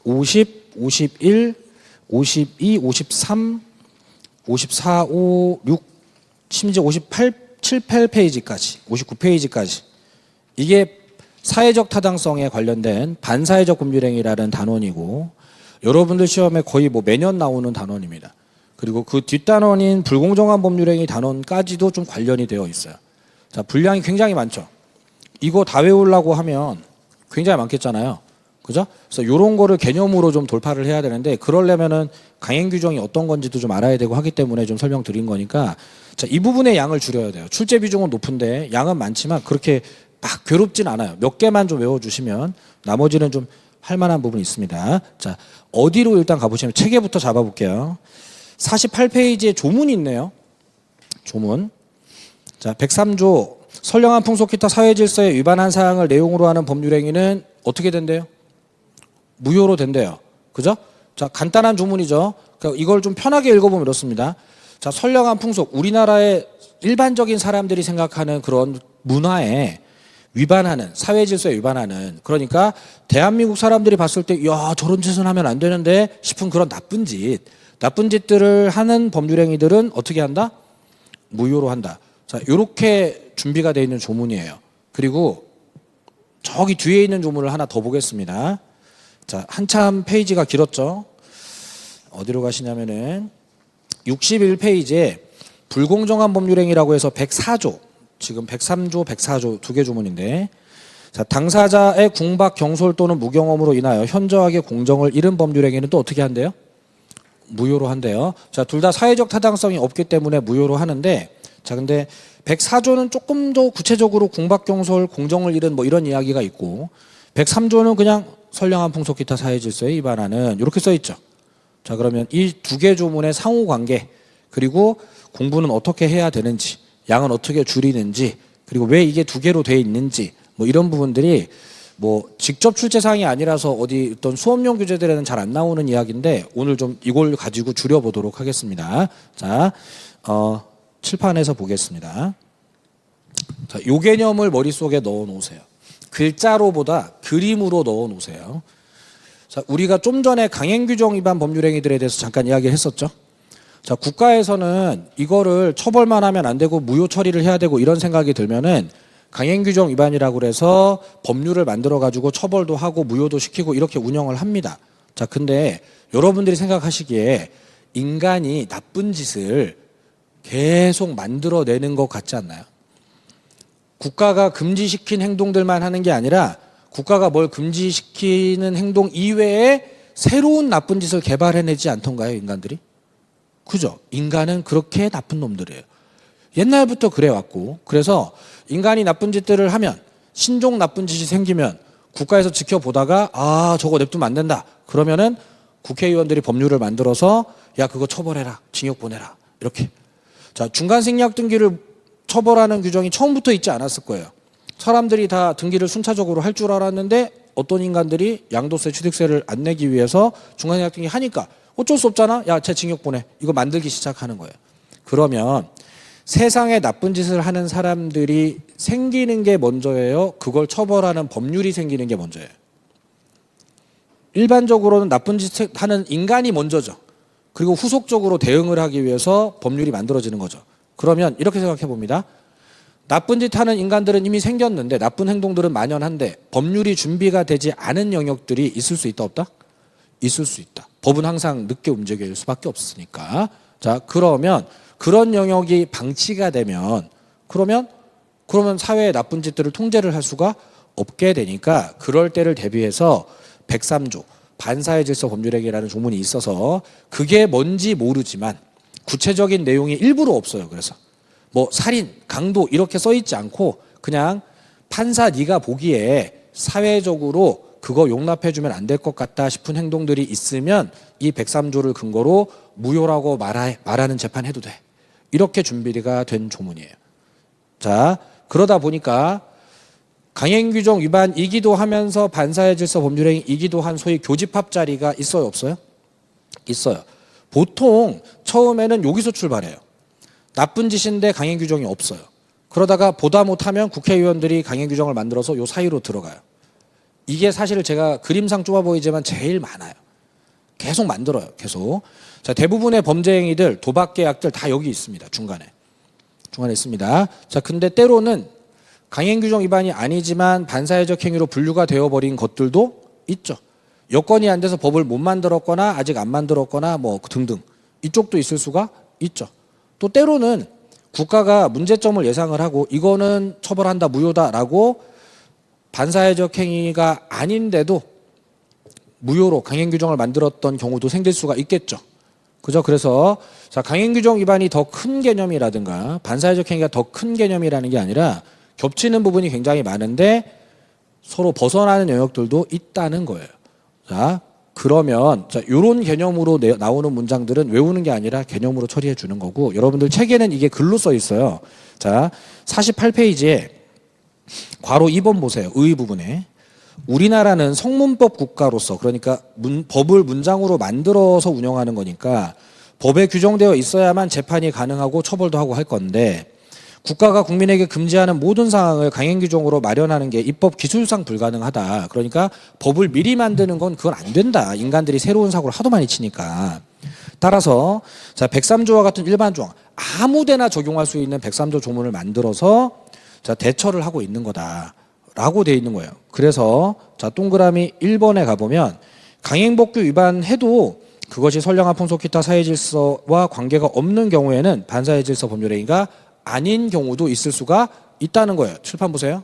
50, 51, 52, 53, 54, 5, 6, 심지어 58, 7, 8페이지까지, 59페이지까지. 이게 사회적 타당성에 관련된 반사회적 법률행위라는 단원이고, 여러분들 시험에 거의 뭐 매년 나오는 단원입니다. 그리고 그 뒷단원인 불공정한 법률행위 단원까지도 좀 관련이 되어 있어요. 자, 분량이 굉장히 많죠. 이거 다 외우려고 하면 굉장히 많겠잖아요. 그죠? 그래서 이런 거를 개념으로 좀 돌파를 해야 되는데, 그러려면은 강행 규정이 어떤 건지도 좀 알아야 되고 하기 때문에 좀 설명드린 거니까, 자, 이 부분의 양을 줄여야 돼요. 출제 비중은 높은데 양은 많지만 그렇게 막 괴롭진 않아요. 몇 개만 좀 외워주시면 나머지는 좀 할 만한 부분이 있습니다. 자, 어디로 일단 가보시면 체계부터 잡아볼게요. 48페이지에 조문이 있네요. 조문. 자, 103조 선량한 풍속 기타 사회 질서에 위반한 사항을 내용으로 하는 법률행위는 어떻게 된대요? 무효로 된대요. 그죠? 자, 간단한 조문이죠. 그러니까 이걸 좀 편하게 읽어보면 이렇습니다. 자, 선량한 풍속, 우리나라의 일반적인 사람들이 생각하는 그런 문화에 위반하는, 사회 질서에 위반하는, 그러니까 대한민국 사람들이 봤을 때 야, 저런 짓은 하면 안 되는데 싶은 그런 나쁜 짓들을 하는 법률행위들은 어떻게 한다? 무효로 한다. 자, 이렇게 준비가 되어 있는 조문이에요. 그리고 저기 뒤에 있는 조문을 하나 더 보겠습니다. 자, 한참 페이지가 길었죠. 어디로 가시냐면은 61페이지에 불공정한 법률행위라고 해서 104조, 지금 103조, 104조 두 개 조문인데, 자, 당사자의 궁박, 경솔 또는 무경험으로 인하여 현저하게 공정을 잃은 법률행위는 또 어떻게 한대요? 무효로 한대요. 자, 둘 다 사회적 타당성이 없기 때문에 무효로 하는데, 자, 근데 104조는 조금 더 구체적으로 궁박, 경솔, 공정을 잃은 뭐 이런 이야기가 있고, 103조는 그냥 선량한 풍속 기타 사회 질서에 위반하는 이렇게 써 있죠. 자, 그러면 이 두 개 조문의 상호 관계, 그리고 공부는 어떻게 해야 되는지, 양은 어떻게 줄이는지, 그리고 왜 이게 두 개로 돼 있는지, 뭐 이런 부분들이 뭐 직접 출제 사항이 아니라서 어디 어떤 수업용 교재들에는 잘 안 나오는 이야기인데, 오늘 좀 이걸 가지고 줄여보도록 하겠습니다. 자, 칠판에서 보겠습니다. 자, 요 개념을 머릿속에 넣어 놓으세요. 글자로보다 그림으로 넣어 놓으세요. 자, 우리가 좀 전에 강행규정 위반 법률행위들에 대해서 잠깐 이야기를 했었죠. 자, 국가에서는 이거를 처벌만 하면 안 되고 무효 처리를 해야 되고 이런 생각이 들면은 강행규정 위반이라고 그래서 법률을 만들어 가지고 처벌도 하고 무효도 시키고 이렇게 운영을 합니다. 자, 근데 여러분들이 생각하시기에 인간이 나쁜 짓을 계속 만들어내는 것 같지 않나요? 국가가 금지시킨 행동들만 하는 게 아니라 국가가 뭘 금지시키는 행동 이외에 새로운 나쁜 짓을 개발해내지 않던가요, 인간들이? 그죠? 인간은 그렇게 나쁜 놈들이에요. 옛날부터 그래왔고, 그래서 인간이 나쁜 짓들을 하면, 신종 나쁜 짓이 생기면 국가에서 지켜보다가 아, 저거 냅두면 안 된다. 그러면은 국회의원들이 법률을 만들어서 야, 그거 처벌해라, 징역 보내라, 이렇게. 자, 중간생략 등기를 처벌하는 규정이 처음부터 있지 않았을 거예요. 사람들이 다 등기를 순차적으로 할 줄 알았는데 어떤 인간들이 양도세, 취득세를 안 내기 위해서 중간생략 등기 하니까 어쩔 수 없잖아. 야, 쟤 징역 보내. 이거 만들기 시작하는 거예요. 그러면 세상에 나쁜 짓을 하는 사람들이 생기는 게 먼저예요? 그걸 처벌하는 법률이 생기는 게 먼저예요? 일반적으로는 나쁜 짓을 하는 인간이 먼저죠. 그리고 후속적으로 대응을 하기 위해서 법률이 만들어지는 거죠. 그러면 이렇게 생각해 봅니다. 나쁜 짓 하는 인간들은 이미 생겼는데, 나쁜 행동들은 만연한데 법률이 준비가 되지 않은 영역들이 있을 수 있다, 없다? 있을 수 있다. 법은 항상 늦게 움직일 수밖에 없으니까. 자, 그러면 그런 영역이 방치가 되면 그러면 사회의 나쁜 짓들을 통제를 할 수가 없게 되니까, 그럴 때를 대비해서 103조 반사회 질서 법률행위라는 조문이 있어서, 그게 뭔지 모르지만 구체적인 내용이 일부러 없어요. 그래서 뭐 살인, 강도 이렇게 써 있지 않고 그냥 판사 네가 보기에 사회적으로 그거 용납해주면 안 될 것 같다 싶은 행동들이 있으면 이 103조를 근거로 무효라고 말하는 재판해도 돼. 이렇게 준비가 된 조문이에요. 자, 그러다 보니까 강행규정 위반이기도 하면서 반사회 질서 법률행위이기도 한 소위 교집합 자리가 있어요, 없어요? 있어요. 보통 처음에는 여기서 출발해요. 나쁜 짓인데 강행규정이 없어요. 그러다가 보다 못하면 국회의원들이 강행규정을 만들어서 요 사이로 들어가요. 이게 사실 제가 그림상 좁아 보이지만 제일 많아요. 계속 만들어요. 계속. 자, 대부분의 범죄 행위들, 도박 계약들 다 여기 있습니다. 중간에 있습니다. 자, 근데 때로는 강행규정 위반이 아니지만 반사회적 행위로 분류가 되어버린 것들도 있죠. 여건이 안 돼서 법을 못 만들었거나 아직 안 만들었거나 뭐 등등 이쪽도 있을 수가 있죠. 또 때로는 국가가 문제점을 예상을 하고 이거는 처벌한다 무효다라고 반사회적 행위가 아닌데도 무효로 강행규정을 만들었던 경우도 생길 수가 있겠죠. 그죠? 그래서 자, 강행규정 위반이 더 큰 개념이라든가 반사회적 행위가 더 큰 개념이라는 게 아니라 겹치는 부분이 굉장히 많은데 서로 벗어나는 영역들도 있다는 거예요. 자, 그러면 자, 이런 개념으로 나오는 문장들은 외우는 게 아니라 개념으로 처리해 주는 거고 여러분들 책에는 이게 글로 써 있어요. 자, 48페이지에 괄호 2번 보세요. 의 부분에. 우리나라는 성문법 국가로서 그러니까 법을 문장으로 만들어서 운영하는 거니까 법에 규정되어 있어야만 재판이 가능하고 처벌도 하고 할 건데 국가가 국민에게 금지하는 모든 상황을 강행규정으로 마련하는 게 입법 기술상 불가능하다. 그러니까 법을 미리 만드는 건 그건 안 된다. 인간들이 새로운 사고를 하도 많이 치니까. 따라서 자 103조와 같은 일반 조항 아무 데나 적용할 수 있는 103조 조문을 만들어서 자 대처를 하고 있는 거다라고 돼 있는 거예요. 그래서 자 동그라미 1번에 가보면 강행법규 위반해도 그것이 선량한 풍속 기타 사회질서와 관계가 없는 경우에는 반사회질서 법률행위가 아닌 경우도 있을 수가 있다는 거예요. 칠판 보세요.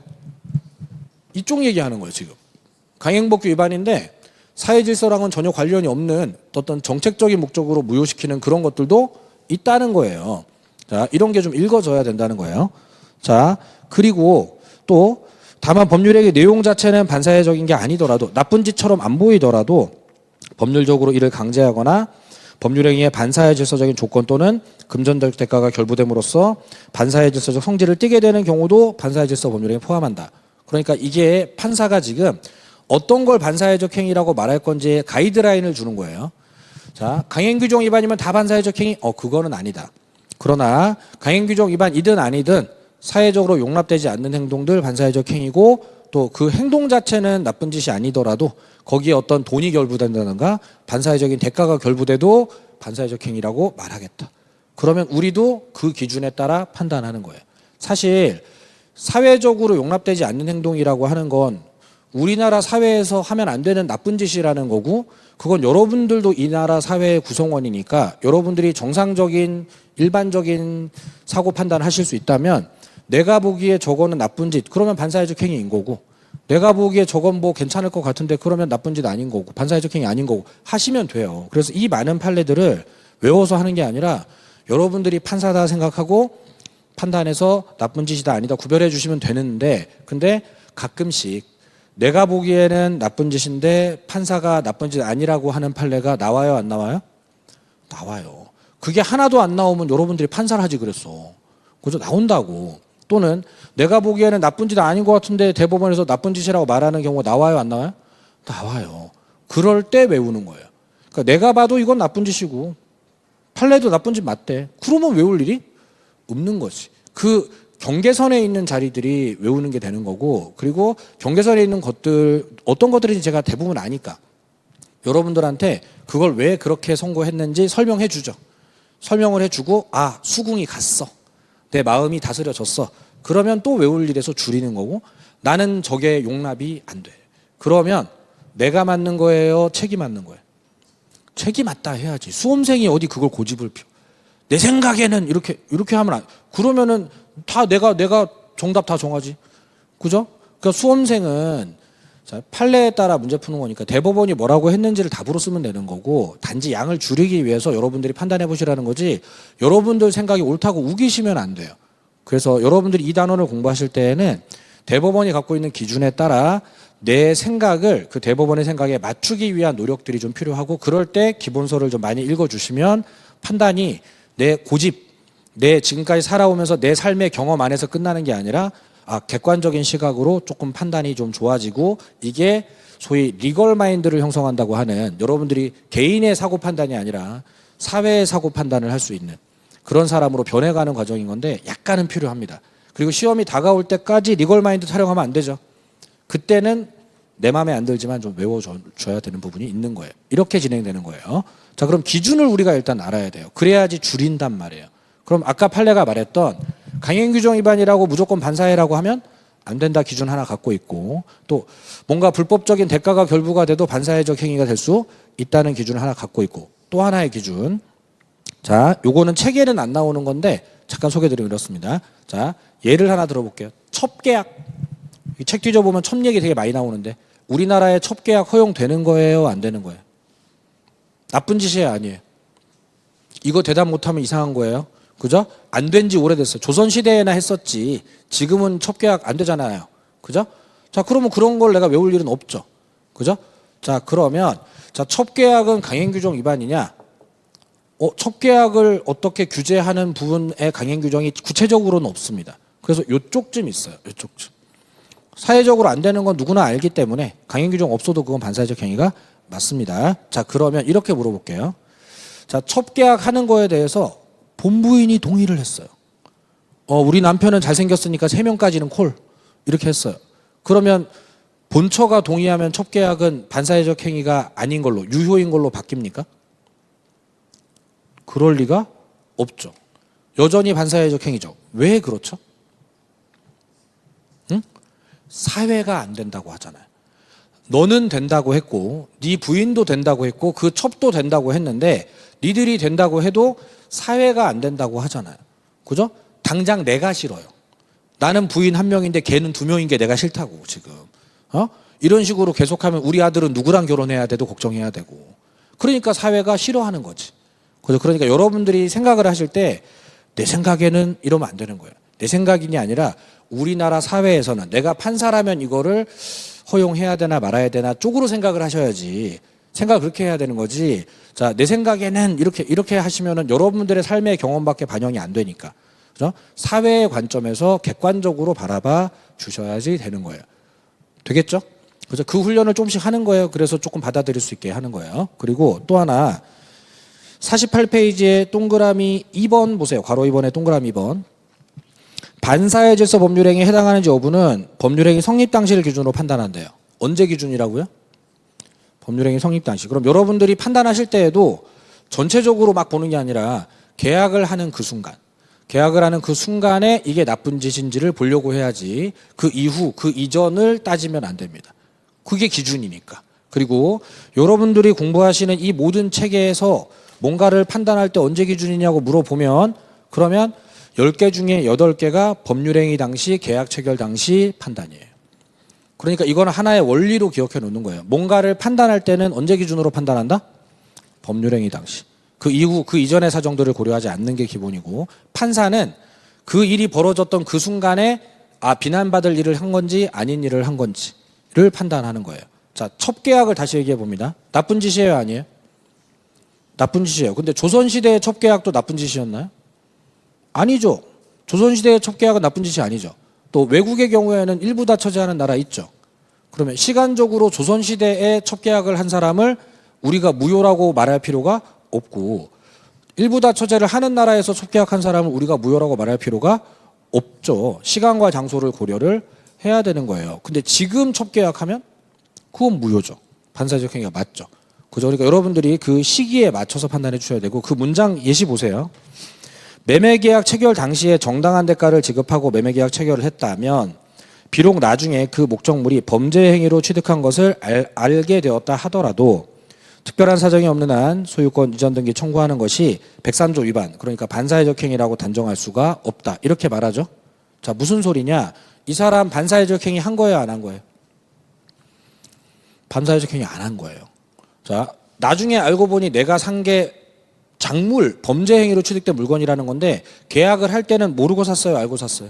이쪽 얘기하는 거예요. 지금 강행법규 위반인데 사회질서랑은 전혀 관련이 없는 어떤 정책적인 목적으로 무효시키는 그런 것들도 있다는 거예요. 자, 이런 게 좀 읽어져야 된다는 거예요. 자, 그리고 또 다만 법률행위 내용 자체는 반사회적인 게 아니더라도 나쁜 짓처럼 안 보이더라도 법률적으로 이를 강제하거나 법률행위의 반사회 질서적인 조건 또는 금전적 대가가 결부됨으로써 반사회 질서적 성질을 띠게 되는 경우도 반사회 질서 법률행위에 포함한다. 그러니까 이게 판사가 지금 어떤 걸 반사회적 행위라고 말할 건지 가이드라인을 주는 거예요. 자, 강행규정 위반이면 다 반사회적 행위? 그거는 아니다. 그러나 강행규정 위반이든 아니든 사회적으로 용납되지 않는 행동들 반사회적 행위고 또 그 행동 자체는 나쁜 짓이 아니더라도 거기에 어떤 돈이 결부된다든가 반사회적인 대가가 결부돼도 반사회적 행위라고 말하겠다. 그러면 우리도 그 기준에 따라 판단하는 거예요. 사실 사회적으로 용납되지 않는 행동이라고 하는 건 우리나라 사회에서 하면 안 되는 나쁜 짓이라는 거고 그건 여러분들도 이 나라 사회의 구성원이니까 여러분들이 정상적인 일반적인 사고 판단하실 수 있다면 내가 보기에 저거는 나쁜 짓 그러면 반사회적 행위인 거고 내가 보기에 저건 뭐 괜찮을 것 같은데 그러면 나쁜 짓 아닌 거고 반사회적 행위 아닌 거고 하시면 돼요. 그래서 이 많은 판례들을 외워서 하는 게 아니라 여러분들이 판사다 생각하고 판단해서 나쁜 짓이다 아니다 구별해 주시면 되는데 근데 가끔씩 내가 보기에는 나쁜 짓인데 판사가 나쁜 짓 아니라고 하는 판례가 나와요 안 나와요? 나와요. 그게 하나도 안 나오면 여러분들이 판사를 하지 그랬어. 그죠? 나온다고. 또는 내가 보기에는 나쁜 짓 아닌 것 같은데 대법원에서 나쁜 짓이라고 말하는 경우가 나와요 안 나와요? 나와요. 그럴 때 외우는 거예요. 그러니까 내가 봐도 이건 나쁜 짓이고 판례도 나쁜 짓 맞대. 그러면 외울 일이 없는 거지. 그 경계선에 있는 자리들이 외우는 게 되는 거고 그리고 경계선에 있는 것들 어떤 것들인지 제가 대부분 아니까 여러분들한테 그걸 왜 그렇게 선고했는지 설명해 주죠. 설명을 해주고 수긍이 갔어. 내 마음이 다스려졌어. 그러면 또 외울 일에서 줄이는 거고 나는 저게 용납이 안 돼. 그러면 내가 맞는 거예요? 책이 맞는 거예요? 책이 맞다 해야지. 수험생이 어디 그걸 고집을 펴. 내 생각에는 이렇게 하면 그러면은 다 내가 정답 다 정하지. 그죠? 그러니까 수험생은 자, 판례에 따라 문제 푸는 거니까 대법원이 뭐라고 했는지를 답으로 쓰면 되는 거고 단지 양을 줄이기 위해서 여러분들이 판단해 보시라는 거지 여러분들 생각이 옳다고 우기시면 안 돼요. 그래서 여러분들이 이 단원을 공부하실 때에는 대법원이 갖고 있는 기준에 따라 내 생각을 그 대법원의 생각에 맞추기 위한 노력들이 좀 필요하고 그럴 때 기본서를 좀 많이 읽어주시면 판단이 내 고집, 내 지금까지 살아오면서 내 삶의 경험 안에서 끝나는 게 아니라 객관적인 시각으로 조금 판단이 좀 좋아지고 이게 소위 리걸 마인드를 형성한다고 하는 여러분들이 개인의 사고 판단이 아니라 사회의 사고 판단을 할 수 있는 그런 사람으로 변해가는 과정인 건데 약간은 필요합니다. 그리고 시험이 다가올 때까지 리걸 마인드 타령하면 안 되죠. 그때는 내 마음에 안 들지만 좀 외워줘야 되는 부분이 있는 거예요. 이렇게 진행되는 거예요. 자, 그럼 기준을 우리가 일단 알아야 돼요. 그래야지 줄인단 말이에요. 그럼 아까 판례가 말했던 강행규정 위반이라고 무조건 반사회라고 하면 안 된다 기준 하나 갖고 있고, 또 뭔가 불법적인 대가가 결부가 돼도 반사회적 행위가 될 수 있다는 기준을 하나 갖고 있고, 또 하나의 기준. 자, 요거는 책에는 안 나오는 건데 잠깐 소개드리면 이렇습니다. 자, 예를 하나 들어볼게요. 첩계약. 이 책 뒤져보면 첩 얘기 되게 많이 나오는데 우리나라에 첩계약 허용되는 거예요? 안 되는 거예요? 나쁜 짓이에요? 아니에요? 이거 대답 못하면 이상한 거예요. 그죠? 안 된 지 오래됐어요. 조선시대에나 했었지 지금은 첩계약 안 되잖아요. 그죠? 자, 그러면 그런 걸 내가 외울 일은 없죠. 그죠? 자, 그러면 자, 첩계약은 강행규정 위반이냐? 첩계약을 어떻게 규제하는 부분의 강행규정이 구체적으로는 없습니다. 그래서 요쪽쯤 있어요. 요쪽쯤. 사회적으로 안 되는 건 누구나 알기 때문에 강행규정 없어도 그건 반사회적 행위가 맞습니다. 자, 그러면 이렇게 물어볼게요. 자, 첩계약 하는 거에 대해서 본부인이 동의를 했어요. 우리 남편은 잘생겼으니까 3명까지는 콜. 이렇게 했어요. 그러면 본처가 동의하면 첩계약은 반사회적 행위가 아닌 걸로, 유효인 걸로 바뀝니까? 그럴 리가 없죠. 여전히 반사회적 행위죠. 왜 그렇죠? 응? 사회가 안 된다고 하잖아요. 너는 된다고 했고 네 부인도 된다고 했고 그 첩도 된다고 했는데 니들이 된다고 해도 사회가 안 된다고 하잖아요. 그죠? 당장 내가 싫어요. 나는 부인 1명인데 걔는 2명인 게 내가 싫다고 지금. 이런 식으로 계속하면 우리 아들은 누구랑 결혼해야 돼도 걱정해야 되고. 그러니까 사회가 싫어하는 거지. 그러니까 여러분들이 생각을 하실 때 내 생각에는 이러면 안 되는 거예요. 내 생각이 아니라 우리나라 사회에서는 내가 판사라면 이거를 허용해야 되나 말아야 되나 쪽으로 생각을 하셔야지. 생각을 그렇게 해야 되는 거지. 자, 내 생각에는 이렇게 하시면은 여러분들의 삶의 경험밖에 반영이 안 되니까. 그죠? 사회의 관점에서 객관적으로 바라봐 주셔야지 되는 거예요. 되겠죠? 그래서 그 훈련을 조금씩 하는 거예요. 그래서 조금 받아들일 수 있게 하는 거예요. 그리고 또 하나 48페이지에 동그라미 2번 보세요. 괄호 2번에 동그라미 2번. 반사회 질서 법률행위에 해당하는지 여부는 법률행위 성립 당시를 기준으로 판단한대요. 언제 기준이라고요? 법률행위 성립 당시. 그럼 여러분들이 판단하실 때에도 전체적으로 막 보는 게 아니라 계약을 하는 그 순간, 계약을 하는 그 순간에 이게 나쁜 짓인지를 보려고 해야지 그 이후, 그 이전을 따지면 안 됩니다. 그게 기준이니까. 그리고 여러분들이 공부하시는 이 모든 체계에서 뭔가를 판단할 때 언제 기준이냐고 물어보면 그러면 10개 중에 8개가 법률행위 당시, 계약 체결 당시 판단이에요. 그러니까 이거는 하나의 원리로 기억해 놓는 거예요. 뭔가를 판단할 때는 언제 기준으로 판단한다? 법률행위 당시. 그 이후, 그 이전의 사정들을 고려하지 않는 게 기본이고, 판사는 그 일이 벌어졌던 그 순간에 비난받을 일을 한 건지 아닌 일을 한 건지를 판단하는 거예요. 자, 첩계약을 다시 얘기해 봅니다. 나쁜 짓이에요, 아니에요? 나쁜 짓이에요. 근데 조선시대의 첩계약도 나쁜 짓이었나요? 아니죠. 조선시대의 첩계약은 나쁜 짓이 아니죠. 또 외국의 경우에는 일부 다 처제하는 나라 있죠. 그러면 시간적으로 조선시대에 첩계약을 한 사람을 우리가 무효라고 말할 필요가 없고, 일부 다 처제를 하는 나라에서 첩계약한 사람을 우리가 무효라고 말할 필요가 없죠. 시간과 장소를 고려를 해야 되는 거예요. 근데 지금 첩계약하면 그건 무효죠. 반사회적 행위가 맞죠. 그죠? 그러니까 여러분들이 그 시기에 맞춰서 판단해 주셔야 되고, 그 문장 예시 보세요. 매매계약 체결 당시에 정당한 대가를 지급하고 매매계약 체결을 했다면 비록 나중에 그 목적물이 범죄 행위로 취득한 것을 알게 되었다 하더라도 특별한 사정이 없는 한 소유권 이전 등기 청구하는 것이 백산조 위반, 그러니까 반사회적 행위라고 단정할 수가 없다. 이렇게 말하죠. 자, 무슨 소리냐? 이 사람 반사회적 행위 한 거예요, 안 한 거예요? 반사회적 행위 안 한 거예요. 자, 나중에 알고 보니 내가 산 게 작물, 범죄 행위로 취득된 물건이라는 건데 계약을 할 때는 모르고 샀어요, 알고 샀어요?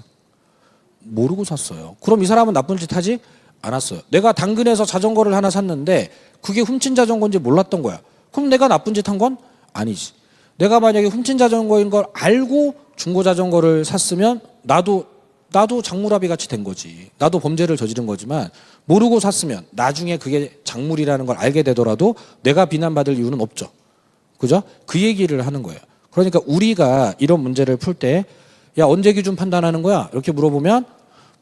모르고 샀어요. 그럼 이 사람은 나쁜 짓 하지 않았어요. 내가 당근에서 자전거를 하나 샀는데 그게 훔친 자전거인지 몰랐던 거야. 그럼 내가 나쁜 짓 한 건 아니지. 내가 만약에 훔친 자전거인 걸 알고 중고 자전거를 샀으면 나도 작물아비 같이 된 거지. 나도 범죄를 저지른 거지만 모르고 샀으면 나중에 그게 작물이라는 걸 알게 되더라도 내가 비난받을 이유는 없죠. 그죠? 그 얘기를 하는 거예요. 그러니까 우리가 이런 문제를 풀 때 야, 언제 기준 판단하는 거야? 이렇게 물어보면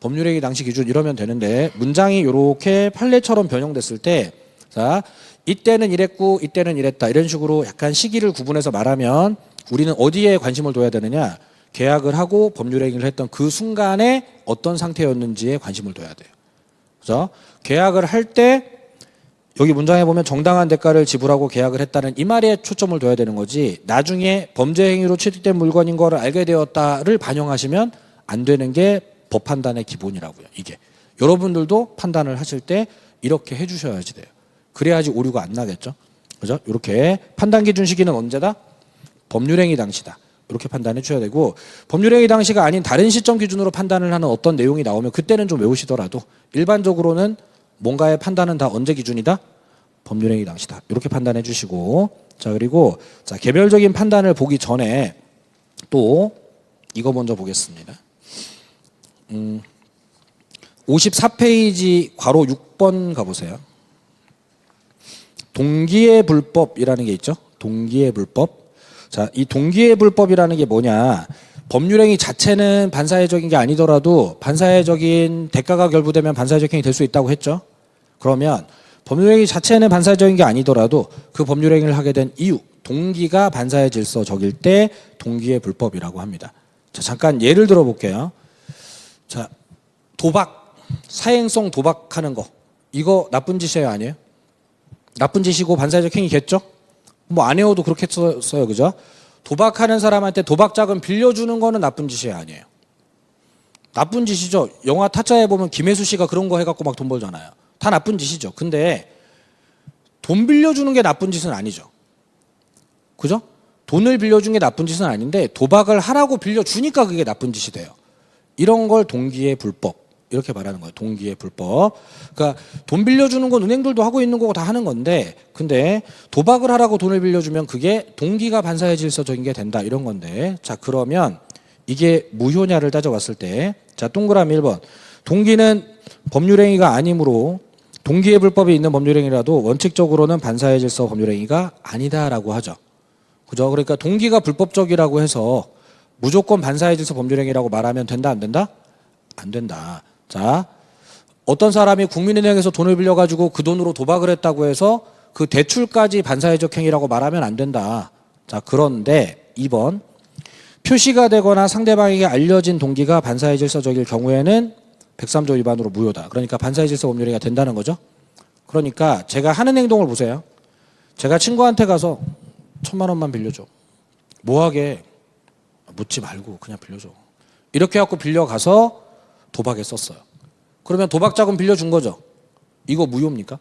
법률행위 당시 기준 이러면 되는데 문장이 이렇게 판례처럼 변형됐을 때 자, 이때는 이랬고 이때는 이랬다. 이런 식으로 약간 시기를 구분해서 말하면 우리는 어디에 관심을 둬야 되느냐? 계약을 하고 법률행위를 했던 그 순간에 어떤 상태였는지에 관심을 둬야 돼요. 그죠? 계약을 할 때 여기 문장에 보면 정당한 대가를 지불하고 계약을 했다는 이 말에 초점을 둬야 되는 거지 나중에 범죄 행위로 취득된 물건인 거를 알게 되었다를 반영하시면 안 되는 게 법 판단의 기본이라고요. 이게 여러분들도 판단을 하실 때 이렇게 해주셔야지 돼요. 그래야지 오류가 안 나겠죠. 그죠? 이렇게 판단 기준 시기는 언제다? 법률행위 당시다. 이렇게 판단해 줘야 되고 법률행위 당시가 아닌 다른 시점 기준으로 판단을 하는 어떤 내용이 나오면 그때는 좀 외우시더라도 일반적으로는 뭔가의 판단은 다 언제 기준이다? 법률행위 당시다. 이렇게 판단해 주시고 자 그리고 자 개별적인 판단을 보기 전에 또 이거 먼저 보겠습니다. 54페이지 괄호 6번 가보세요. 동기의 불법이라는 게 있죠. 동기의 불법. 자, 이 동기의 불법이라는 게 뭐냐? 법률행위 자체는 반사회적인 게 아니더라도 반사회적인 대가가 결부되면 반사회적 행위 될 수 있다고 했죠. 그러면 법률행위 자체는 반사회적인 게 아니더라도 그 법률행위를 하게 된 이유, 동기가 반사회 질서적일 때 동기의 불법이라고 합니다. 자, 잠깐 예를 들어 볼게요. 자, 도박, 사행성 도박하는 거. 이거 나쁜 짓이에요, 아니에요? 나쁜 짓이고 반사회적 행위겠죠? 뭐 안 해도 그렇게 써요, 그죠? 도박하는 사람한테 도박 자금 빌려주는 거는 나쁜 짓이에요, 아니에요? 나쁜 짓이죠. 영화 타짜에 보면 김혜수 씨가 그런 거 해갖고 막 돈 벌잖아요. 다 나쁜 짓이죠. 근데 돈 빌려주는 게 나쁜 짓은 아니죠. 그죠? 돈을 빌려준 게 나쁜 짓은 아닌데 도박을 하라고 빌려주니까 그게 나쁜 짓이 돼요. 이런 걸 동기의 불법 이렇게 말하는 거예요. 동기의 불법. 그러니까 돈 빌려주는 건 은행들도 하고 있는 거고 다 하는 건데 근데 도박을 하라고 돈을 빌려주면 그게 동기가 반사회 질서적인 게 된다 이런 건데 자 그러면 이게 무효냐를 따져봤을 때 자 동그라미 1번 동기는 법률행위가 아니므로 동기의 불법이 있는 법률행위라도 원칙적으로는 반사회 질서 법률행위가 아니다라고 하죠. 그죠? 그러니까 동기가 불법적이라고 해서 무조건 반사회 질서 법률행위라고 말하면 된다 안 된다? 안 된다. 자, 어떤 사람이 국민은행에서 돈을 빌려가지고 그 돈으로 도박을 했다고 해서 그 대출까지 반사회적 행위라고 말하면 안 된다. 자, 그런데 2번 표시가 되거나 상대방에게 알려진 동기가 반사회 질서적일 경우에는 103조 위반으로 무효다. 그러니까 반사회 질서 법률행위가 된다는 거죠. 그러니까 제가 하는 행동을 보세요. 제가 친구한테 가서 1,000만 원만 빌려줘. 뭐하게? 묻지 말고 그냥 빌려줘. 이렇게 해갖고 빌려가서 도박에 썼어요. 그러면 도박자금 빌려준 거죠. 이거 무효입니까?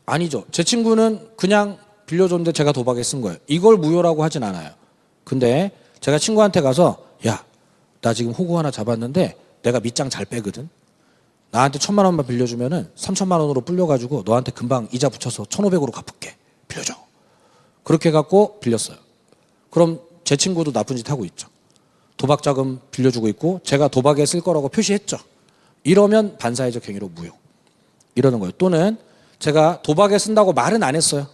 아니죠. 제 친구는 그냥 빌려줬는데 제가 도박에 쓴 거예요. 이걸 무효라고 하진 않아요. 근데 제가 친구한테 가서 야, 나 지금 호구 하나 잡았는데 내가 밑장 잘 빼거든. 나한테 1,000만 원만 빌려주면은 3,000만 원으로 불려가지고 너한테 금방 이자 붙여서 1,500으로 갚을게. 빌려줘. 그렇게 해갖고 빌렸어요. 그럼 제 친구도 나쁜 짓 하고 있죠. 도박 자금 빌려주고 있고 제가 도박에 쓸 거라고 표시했죠. 이러면 반사회적 행위로 무효. 이러는 거예요. 또는 제가 도박에 쓴다고 말은 안 했어요.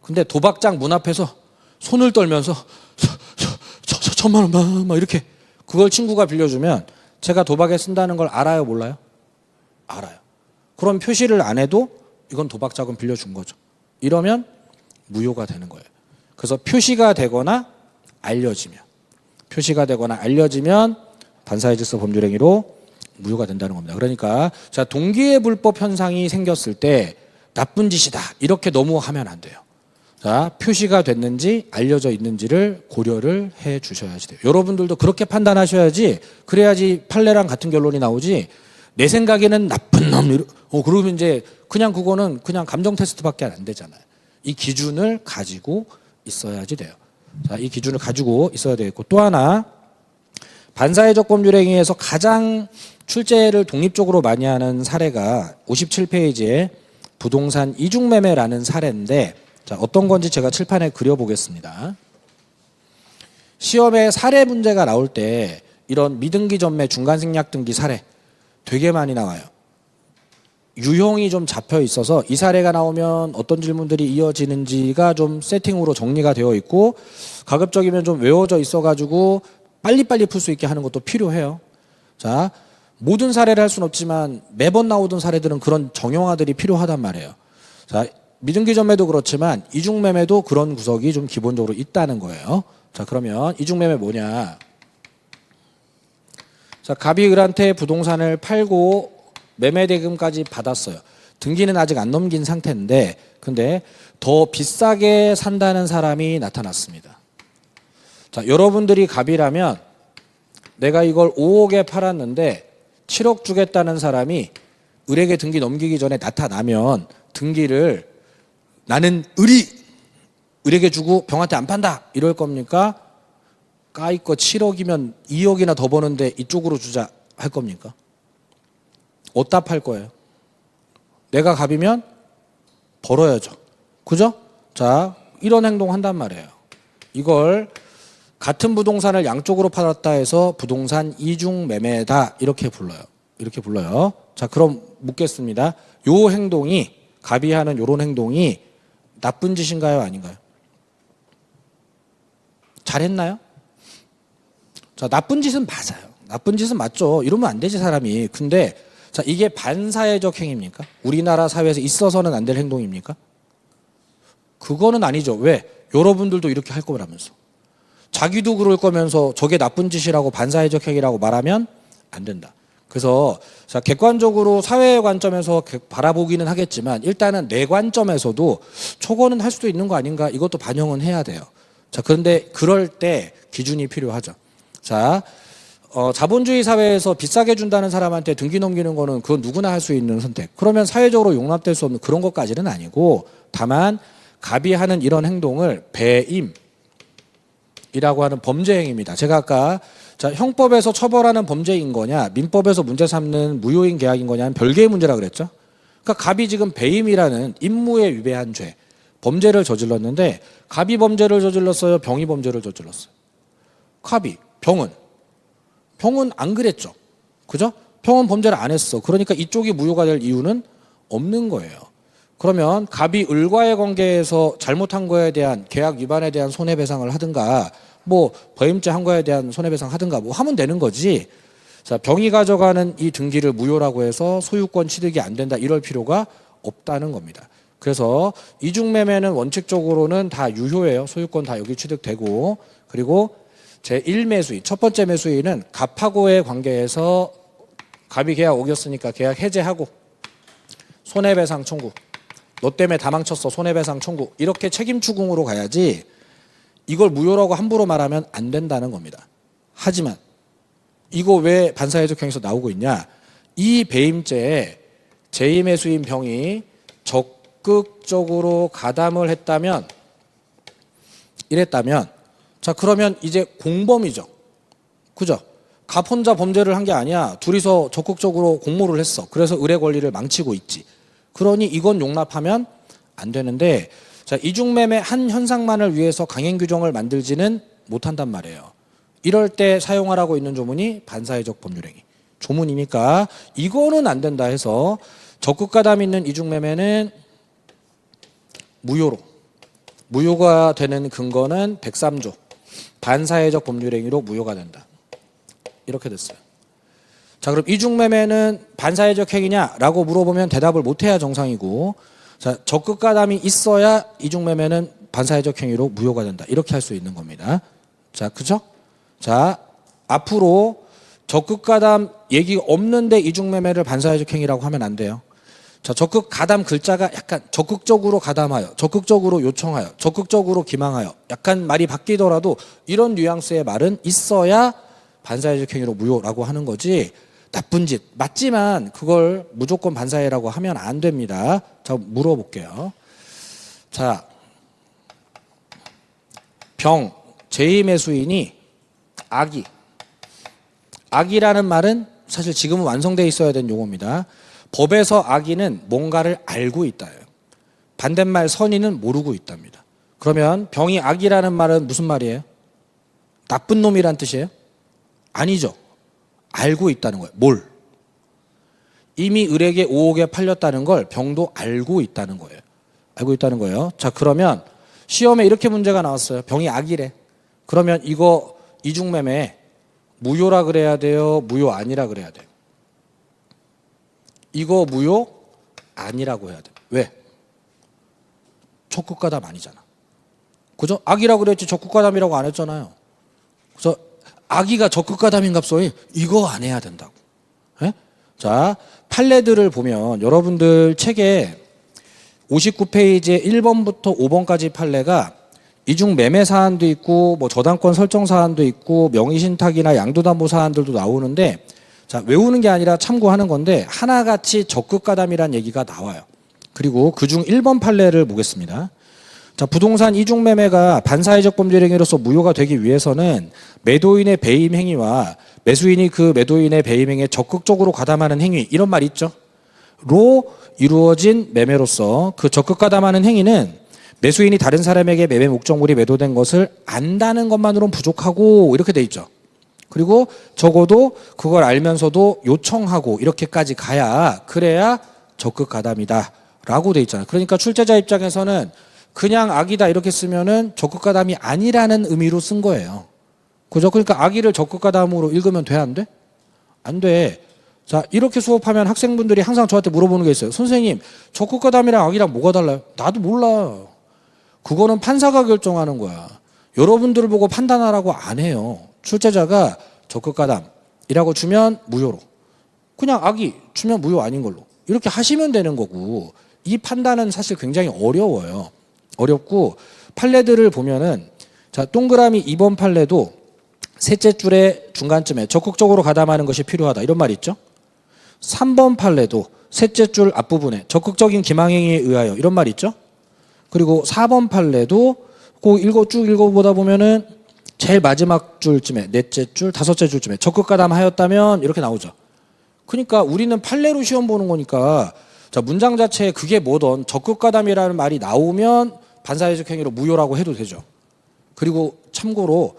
근데 도박장 문 앞에서 손을 떨면서 1,000만 원만 막 이렇게 그걸 친구가 빌려주면 제가 도박에 쓴다는 걸 알아요, 몰라요? 알아요. 그럼 표시를 안 해도 이건 도박 자금 빌려준 거죠. 이러면 무효가 되는 거예요. 그래서 표시가 되거나 알려지면 반사회 질서 법률행위로 무효가 된다는 겁니다. 그러니까 자 동기의 불법 현상이 생겼을 때 나쁜 짓이다 이렇게 너무 하면 안 돼요. 자 표시가 됐는지 알려져 있는지를 고려를 해 주셔야지 돼요. 여러분들도 그렇게 판단하셔야지 그래야지 판례랑 같은 결론이 나오지 내 생각에는 나쁜 놈 그러면 이제 그냥 그거는 그냥 감정 테스트밖에 안 되잖아요. 이 기준을 가지고 있어야지 돼요. 자, 이 기준을 가지고 있어야 되겠고 또 하나 반사회적 법률행위에서 가장 출제를 독립적으로 많이 하는 사례가 57페이지에 부동산 이중매매라는 사례인데 자, 어떤 건지 제가 칠판에 그려보겠습니다. 시험에 사례 문제가 나올 때 이런 미등기 전매 중간생략 등기 사례 되게 많이 나와요. 유형이 좀 잡혀 있어서 이 사례가 나오면 어떤 질문들이 이어지는지가 좀 세팅으로 정리가 되어 있고 가급적이면 좀 외워져 있어가지고 빨리빨리 풀 수 있게 하는 것도 필요해요. 자, 모든 사례를 할 수는 없지만 매번 나오던 사례들은 그런 정형화들이 필요하단 말이에요. 자, 미등기 전매도 그렇지만 이중매매도 그런 구석이 좀 기본적으로 있다는 거예요. 자, 그러면 이중매매 뭐냐? 자, 갑이 을한테 부동산을 팔고 매매 대금까지 받았어요. 등기는 아직 안 넘긴 상태인데 근데 더 비싸게 산다는 사람이 나타났습니다. 자, 여러분들이 갑이라면 내가 이걸 5억에 팔았는데 7억 주겠다는 사람이 을에게 등기 넘기기 전에 나타나면 등기를 나는 을에게 주고 병한테 안 판다 이럴 겁니까? 까이 거 7억이면 2억이나 더 버는데 이쪽으로 주자 할 겁니까? 어디다 팔 거예요? 내가 갑이면 벌어야죠. 그죠? 자, 이런 행동 한단 말이에요. 이걸 같은 부동산을 양쪽으로 팔았다 해서 부동산 이중 매매다 이렇게 불러요. 이렇게 불러요. 자, 그럼 묻겠습니다. 요 행동이 갑이 하는 요런 행동이 나쁜 짓인가요, 아닌가요? 잘했나요? 자, 나쁜 짓은 맞아요. 나쁜 짓은 맞죠. 이러면 안 되지 사람이. 근데 자, 이게 반사회적 행위입니까? 우리나라 사회에서 있어서는 안 될 행동입니까? 그거는 아니죠. 왜? 여러분들도 이렇게 할 거라면서. 자기도 그럴 거면서 저게 나쁜 짓이라고 반사회적 행위라고 말하면 안 된다. 그래서 자, 객관적으로 사회의 관점에서 바라보기는 하겠지만 일단은 내 관점에서도 저거는 할 수도 있는 거 아닌가 이것도 반영은 해야 돼요. 자, 그런데 그럴 때 기준이 필요하죠. 자, 자본주의 사회에서 비싸게 준다는 사람한테 등기 넘기는 거는 그건 누구나 할 수 있는 선택. 그러면 사회적으로 용납될 수 없는 그런 것까지는 아니고 다만 갑이 하는 이런 행동을 배임이라고 하는 범죄 행위입니다. 제가 아까 자, 형법에서 처벌하는 범죄인 거냐 민법에서 문제 삼는 무효인 계약인 거냐는 별개의 문제라 그랬죠. 그러니까 갑이 지금 배임이라는 임무에 위배한 죄 범죄를 저질렀는데 갑이 범죄를 저질렀어요, 병이 범죄를 저질렀어요? 갑이, 병은 안 그랬죠. 그죠? 병은 범죄를 안 했어. 그러니까 이쪽이 무효가 될 이유는 없는 거예요. 그러면 갑이 을과의 관계에서 잘못한 거에 대한 계약 위반에 대한 손해배상을 하든가 뭐 배임죄 한 거에 대한 손해배상 하든가 뭐 하면 되는 거지. 자, 병이 가져가는 이 등기를 무효라고 해서 소유권 취득이 안 된다 이럴 필요가 없다는 겁니다. 그래서 이중매매는 원칙적으로는 다 유효예요. 소유권 다 여기 취득되고 그리고 제1매수인, 첫 번째 매수인은 갑하고의 관계에서 갑이 계약 어겼으니까 계약 해제하고 손해배상 청구. 너 때문에 다 망쳤어. 손해배상 청구. 이렇게 책임 추궁으로 가야지 이걸 무효라고 함부로 말하면 안 된다는 겁니다. 하지만 이거 왜 반사회적 행위에서 나오고 있냐? 이 배임죄에 제2매수인 병이 적극적으로 가담을 했다면 이랬다면 자, 그러면 이제 공범이죠. 그죠? 갑 혼자 범죄를 한 게 아니야. 둘이서 적극적으로 공모를 했어. 그래서 을의 권리를 망치고 있지. 그러니 이건 용납하면 안 되는데 자, 이중매매 한 현상만을 위해서 강행 규정을 만들지는 못한단 말이에요. 이럴 때 사용하라고 있는 조문이 반사회적 법률행위. 조문이니까 이거는 안 된다 해서 적극가담 있는 이중매매는 무효가 되는 근거는 103조. 반사회적 법률행위로 무효가 된다. 이렇게 됐어요. 자, 그럼 이중매매는 반사회적 행위냐라고 물어보면 대답을 못해야 정상이고 자, 적극가담이 있어야 이중매매는 반사회적 행위로 무효가 된다. 이렇게 할 수 있는 겁니다. 자, 그죠? 자, 앞으로 적극가담 얘기 없는데 이중매매를 반사회적 행위라고 하면 안 돼요. 자, 적극가담 글자가 약간 적극적으로 가담하여, 적극적으로 요청하여, 적극적으로 기망하여 약간 말이 바뀌더라도 이런 뉘앙스의 말은 있어야 반사회적 행위로 무효라고 하는 거지 나쁜 짓 맞지만 그걸 무조건 반사회라고 하면 안 됩니다. 자, 물어볼게요. 자, 병, 제2매수인이 악이라는 말은 사실 지금은 완성되어 있어야 되는 용어입니다. 법에서 악의는 뭔가를 알고 있다예요. 반대말 선의는 모르고 있답니다. 그러면 병이 악이라는 말은 무슨 말이에요? 나쁜 놈이란 뜻이에요? 아니죠. 알고 있다는 거예요. 뭘? 이미 을에게 5억에 팔렸다는 걸 병도 알고 있다는 거예요. 알고 있다는 거예요. 자, 그러면 시험에 이렇게 문제가 나왔어요. 병이 악이래. 그러면 이거 이중매매 무효라 그래야 돼요? 무효 아니라 그래야 돼요? 이거 무효 아니라고 해야 돼요. 왜? 적극가담 아니잖아. 그죠? 악이라고 그랬지 적극가담이라고 안 했잖아요. 그래서 악의가 적극가담인갑소이 이거 안 해야 된다고. 예? 자, 판례들을 보면 여러분들 책에 59페이지에 1번부터 5번까지 판례가 이중 매매 사안도 있고 뭐 저당권 설정 사안도 있고 명의신탁이나 양도담보 사안들도 나오는데 자, 외우는 게 아니라 참고하는 건데 하나같이 적극가담이란 얘기가 나와요. 그리고 그중 1번 판례를 보겠습니다. 자, 부동산 이중 매매가 반사회적 범죄 행위로서 무효가 되기 위해서는 매도인의 배임 행위와 매수인이 그 매도인의 배임 행위에 적극적으로 가담하는 행위 이런 말 있죠. 로 이루어진 매매로서 그 적극 가담하는 행위는 매수인이 다른 사람에게 매매 목적물이 매도된 것을 안다는 것만으로는 부족하고 이렇게 돼 있죠. 그리고 적어도 그걸 알면서도 요청하고 이렇게까지 가야 그래야 적극 가담이다 라고 돼 있잖아요. 그러니까 출제자 입장에서는 그냥 악이다 이렇게 쓰면은 적극 가담이 아니라는 의미로 쓴 거예요. 그죠? 그러니까 악의를 적극 가담으로 읽으면 돼, 안 돼? 안 돼. 자, 이렇게 수업하면 학생분들이 항상 저한테 물어보는 게 있어요. 선생님, 적극 가담이랑 악이랑 뭐가 달라요? 나도 몰라. 그거는 판사가 결정하는 거야. 여러분들을 보고 판단하라고 안 해요. 출제자가 적극 가담이라고 주면 무효로, 그냥 악의 주면 무효 아닌 걸로 이렇게 하시면 되는 거고, 이 판단은 사실 굉장히 어려워요. 어렵고 판례들을 보면은 자, 동그라미 2번 판례도 셋째 줄의 중간쯤에 적극적으로 가담하는 것이 필요하다 이런 말 있죠. 3번 판례도 셋째 줄 앞부분에 적극적인 기망행위에 의하여 이런 말 있죠. 그리고 4번 판례도 쭉 읽어보다 보면은 제일 마지막 줄쯤에 넷째 줄, 다섯째 줄쯤에 적극 가담하였다면 이렇게 나오죠. 그러니까 우리는 판례로 시험 보는 거니까 자, 문장 자체에 그게 뭐든 적극 가담이라는 말이 나오면 반사회적 행위로 무효라고 해도 되죠. 그리고 참고로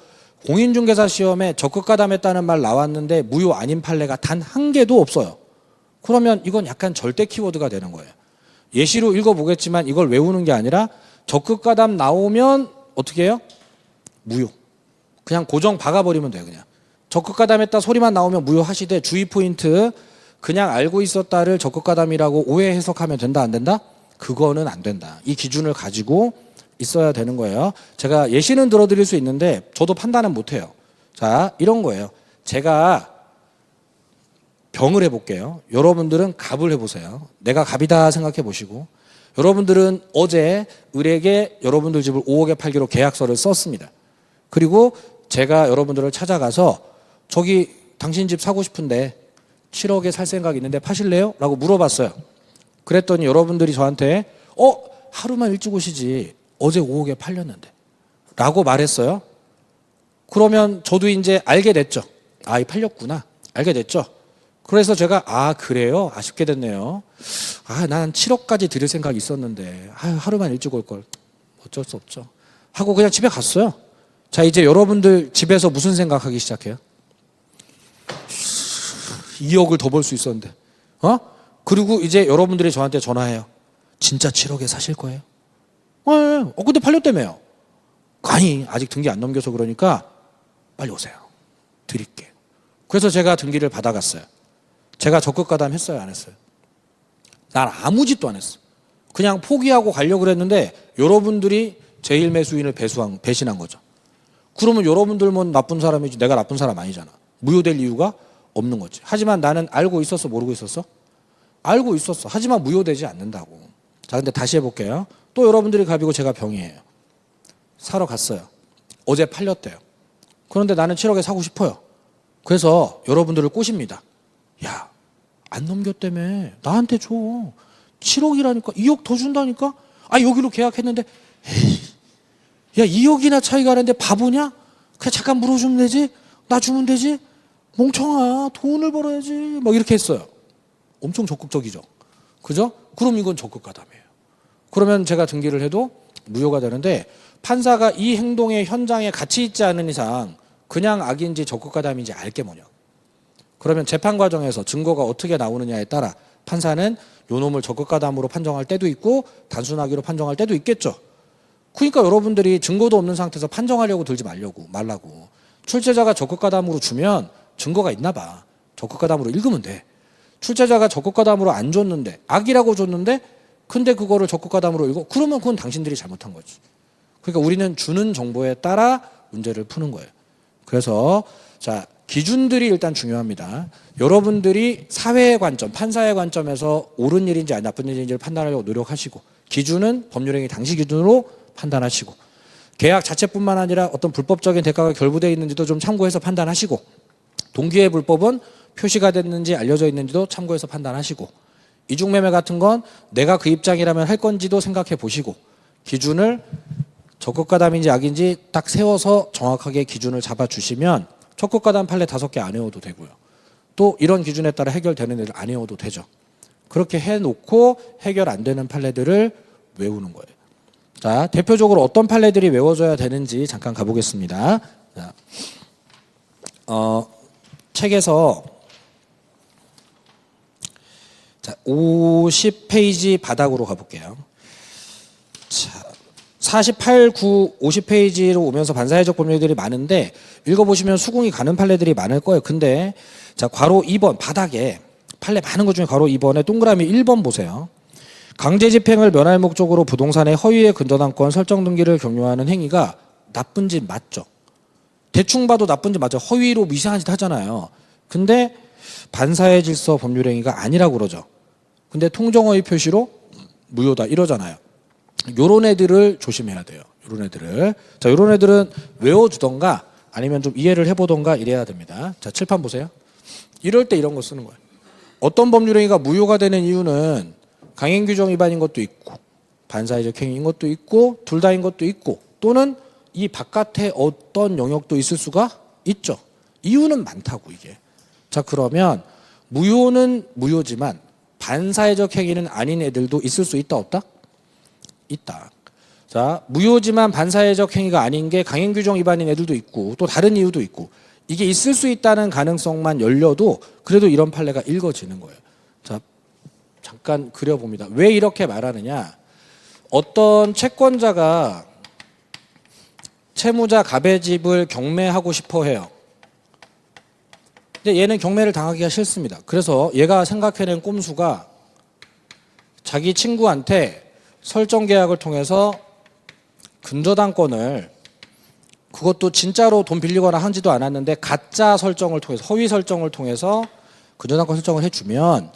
공인중개사 시험에 적극 가담했다는 말 나왔는데 무효 아닌 판례가 단 한 개도 없어요. 그러면 이건 약간 절대 키워드가 되는 거예요. 예시로 읽어보겠지만 이걸 외우는 게 아니라 적극 가담 나오면 어떻게 해요? 무효. 그냥 고정 박아버리면 돼요. 그냥 적극 가담했다 소리만 나오면 무효하시되 주의 포인트, 그냥 알고 있었다를 적극 가담이라고 오해 해석하면 된다 안 된다? 그거는 안 된다. 이 기준을 가지고 있어야 되는 거예요. 제가 예시는 들어드릴 수 있는데 저도 판단은 못해요. 자, 이런 거예요. 제가 병을 해볼게요. 여러분들은 갑을 해보세요. 내가 갑이다 생각해 보시고, 여러분들은 어제 을에게 여러분들 집을 5억에 팔기로 계약서를 썼습니다. 그리고 제가 여러분들을 찾아가서 저기 당신 집 사고 싶은데 7억에 살 생각 있는데 파실래요? 라고 물어봤어요. 그랬더니 여러분들이 저한테 하루만 일찍 오시지 어제 5억에 팔렸는데 라고 말했어요. 그러면 저도 이제 알게 됐죠. 아, 이 팔렸구나. 알게 됐죠. 그래서 제가 그래요? 아쉽게 됐네요. 난 7억까지 드릴 생각이 있었는데 하루만 일찍 올 걸. 어쩔 수 없죠. 하고 그냥 집에 갔어요. 자, 이제 여러분들 집에서 무슨 생각하기 시작해요? 2억을 더 벌 수 있었는데. 그리고 이제 여러분들이 저한테 전화해요. 진짜 7억에 사실 거예요? 근데 팔렸다며요. 아니, 아직 등기 안 넘겨서 그러니까 빨리 오세요. 드릴게. 그래서 제가 등기를 받아갔어요. 제가 적극 가담했어요, 안 했어요? 난 아무 짓도 안 했어. 그냥 포기하고 가려고 그랬는데 여러분들이 제1 매수인을 배신한 거죠. 그러면 여러분들만 나쁜 사람이지 내가 나쁜 사람 아니잖아. 무효될 이유가 없는 거지. 하지만 나는 알고 있었어, 모르고 있었어? 알고 있었어. 하지만 무효되지 않는다고. 자, 근데 다시 해볼게요. 또 여러분들이 갑이고 제가 병이에요. 사러 갔어요. 어제 팔렸대요. 그런데 나는 7억에 사고 싶어요. 그래서 여러분들을 꼬십니다. 야, 안 넘겼다며. 나한테 줘. 7억이라니까. 2억 더 준다니까. 여기로 계약했는데. 에이, 야, 2억이나 차이가 나는데 바보냐? 그냥 잠깐 물어주면 되지. 나 주면 되지. 멍청아, 돈을 벌어야지. 막 이렇게 했어요. 엄청 적극적이죠. 그죠? 그럼 이건 적극 가담이에요. 그러면 제가 등기를 해도 무효가 되는데 판사가 이 행동의 현장에 같이 있지 않은 이상 그냥 악인지 적극가담인지 알게 뭐냐. 그러면 재판 과정에서 증거가 어떻게 나오느냐에 따라 판사는 요 놈을 적극가담으로 판정할 때도 있고 단순하기로 판정할 때도 있겠죠. 그러니까 여러분들이 증거도 없는 상태에서 판정하려고 들지 말라고. 출제자가 적극가담으로 주면 증거가 있나 봐. 적극가담으로 읽으면 돼. 출제자가 적극가담으로 안 줬는데 악이라고 줬는데 근데 그거를 적극가담으로 읽어. 그러면 그건 당신들이 잘못한 거지. 그러니까 우리는 주는 정보에 따라 문제를 푸는 거예요. 그래서 자, 기준들이 일단 중요합니다. 여러분들이 사회의 관점, 판사의 관점에서 옳은 일인지 나쁜 일인지를 판단하려고 노력하시고 기준은 법률행위 당시 기준으로 판단하시고 계약 자체뿐만 아니라 어떤 불법적인 대가가 결부되어 있는지도 좀 참고해서 판단하시고 동기의 불법은 표시가 됐는지 알려져 있는지도 참고해서 판단하시고 이중매매 같은 건 내가 그 입장이라면 할 건지도 생각해 보시고 기준을 적극가담인지 악인지 딱 세워서 정확하게 기준을 잡아주시면 적극가담 판례 5개 안 외워도 되고요. 또 이런 기준에 따라 해결되는 애들 안 외워도 되죠. 그렇게 해놓고 해결 안 되는 판례들을 외우는 거예요. 자, 대표적으로 어떤 판례들이 외워져야 되는지 잠깐 가보겠습니다. 자, 책에서 자, 50페이지 바닥으로 가볼게요. 자, 48, 9, 50페이지로 오면서 반사회적 법률들이 많은데 읽어보시면 수긍이 가는 판례들이 많을 거예요. 근데 자, 괄호 2번 바닥에 판례 많은 것 중에 괄호 2번에 동그라미 1번 보세요. 강제집행을 면할 목적으로 부동산의 허위의 근저당권 설정 등기를 격려하는 행위가 나쁜 짓 맞죠. 대충 봐도 나쁜 짓 맞죠. 허위로 미세한 짓 하잖아요. 근데 반사회 질서 법률행위가 아니라고 그러죠. 근데 통정허위 표시로 무효다 이러잖아요. 요런 애들을 조심해야 돼요. 요런 애들을. 자, 요런 애들은 외워두던가 아니면 좀 이해를 해보던가 이래야 됩니다. 자, 칠판 보세요. 이럴 때 이런 거 쓰는 거예요. 어떤 법률행위가 무효가 되는 이유는 강행규정 위반인 것도 있고 반사회적 행위인 것도 있고 둘 다인 것도 있고 또는 이 바깥에 어떤 영역도 있을 수가 있죠. 이유는 많다고 이게. 자, 그러면 무효는 무효지만 반사회적 행위는 아닌 애들도 있을 수 있다 없다? 있다. 자, 무효지만 반사회적 행위가 아닌 게 강행규정 위반인 애들도 있고 또 다른 이유도 있고 이게 있을 수 있다는 가능성만 열려도 그래도 이런 판례가 읽어지는 거예요. 자, 잠깐 그려봅니다. 왜 이렇게 말하느냐. 어떤 채권자가 채무자 갑의 집을 경매하고 싶어 해요. 근데 얘는 경매를 당하기가 싫습니다. 그래서 얘가 생각해낸 꼼수가 자기 친구한테 설정 계약을 통해서 근저당권을 그것도 진짜로 돈 빌리거나 한지도 않았는데 가짜 설정을 통해서 허위 설정을 통해서 근저당권 설정을 해주면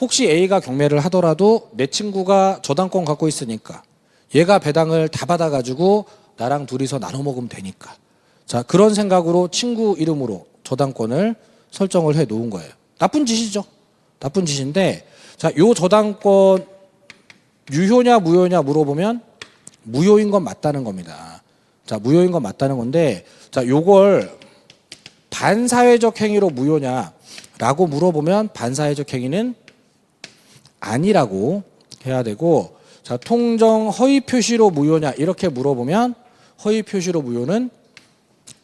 혹시 A가 경매를 하더라도 내 친구가 저당권 갖고 있으니까 얘가 배당을 다 받아가지고 나랑 둘이서 나눠 먹으면 되니까. 자, 그런 생각으로 친구 이름으로 저당권을 설정을 해 놓은 거예요. 나쁜 짓이죠. 나쁜 짓인데 자, 요 저당권 유효냐 무효냐 물어보면 무효인 건 맞다는 겁니다. 자, 무효인 건 맞다는 건데 자, 요걸 반사회적 행위로 무효냐라고 물어보면 반사회적 행위는 아니라고 해야 되고 자, 통정 허위 표시로 무효냐 이렇게 물어보면 허위 표시로 무효는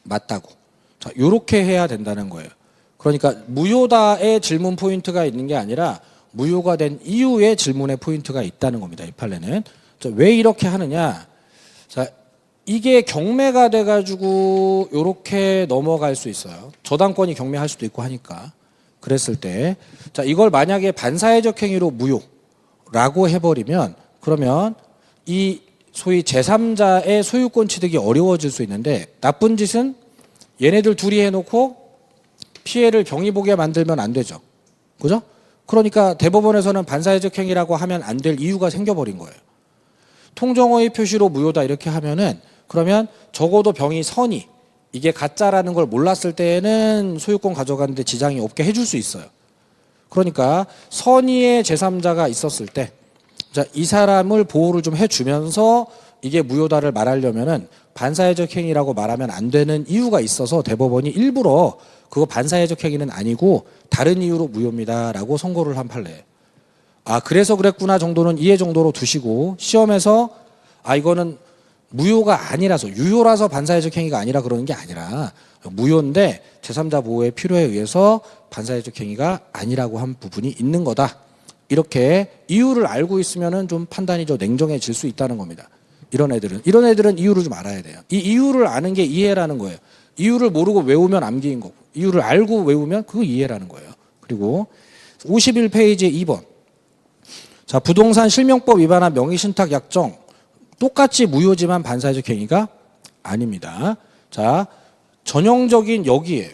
맞다고. 자, 요렇게 해야 된다는 거예요. 그러니까 무효다의 질문 포인트가 있는 게 아니라 무효가 된 이유의 질문의 포인트가 있다는 겁니다. 이 판례는. 자, 왜 이렇게 하느냐. 자, 이게 경매가 돼가지고 요렇게 넘어갈 수 있어요. 저당권이 경매할 수도 있고 하니까. 그랬을 때 자, 이걸 만약에 반사회적 행위로 무효라고 해버리면 그러면 이 소위 제3자의 소유권 취득이 어려워질 수 있는데 나쁜 짓은 얘네들 둘이 해놓고 피해를 경이 보게 만들면 안 되죠. 그죠? 그러니까 대법원에서는 반사회적 행위라고 하면 안 될 이유가 생겨버린 거예요. 통정허위 표시로 무효다 이렇게 하면은 그러면 적어도 병이 선이 이게 가짜라는 걸 몰랐을 때에는 소유권 가져가는데 지장이 없게 해줄 수 있어요. 그러니까 선의의 제3자가 있었을 때 자, 이 사람을 보호를 좀 해주면서 이게 무효다를 말하려면은 반사회적 행위라고 말하면 안 되는 이유가 있어서 대법원이 일부러 그거 반사회적 행위는 아니고 다른 이유로 무효입니다라고 선고를 한 판례예요. 아, 그래서 그랬구나 정도는 이해 정도로 두시고 시험에서 아, 이거는 무효가 아니라서 유효라서 반사회적 행위가 아니라 그러는 게 아니라 무효인데 제3자 보호의 필요에 의해서 반사회적 행위가 아니라고 한 부분이 있는 거다. 이렇게 이유를 알고 있으면은 좀 판단이 좀 냉정해질 수 있다는 겁니다. 이런 애들은 이유를 좀 알아야 돼요. 이 이유를 아는 게 이해라는 거예요. 이유를 모르고 외우면 암기인 거고, 이유를 알고 외우면 그거 이해라는 거예요. 그리고 51페이지 2번. 자, 부동산 실명법 위반한 명의신탁 약정 똑같이 무효지만 반사회적 행위가 아닙니다. 자, 전형적인 여기에요.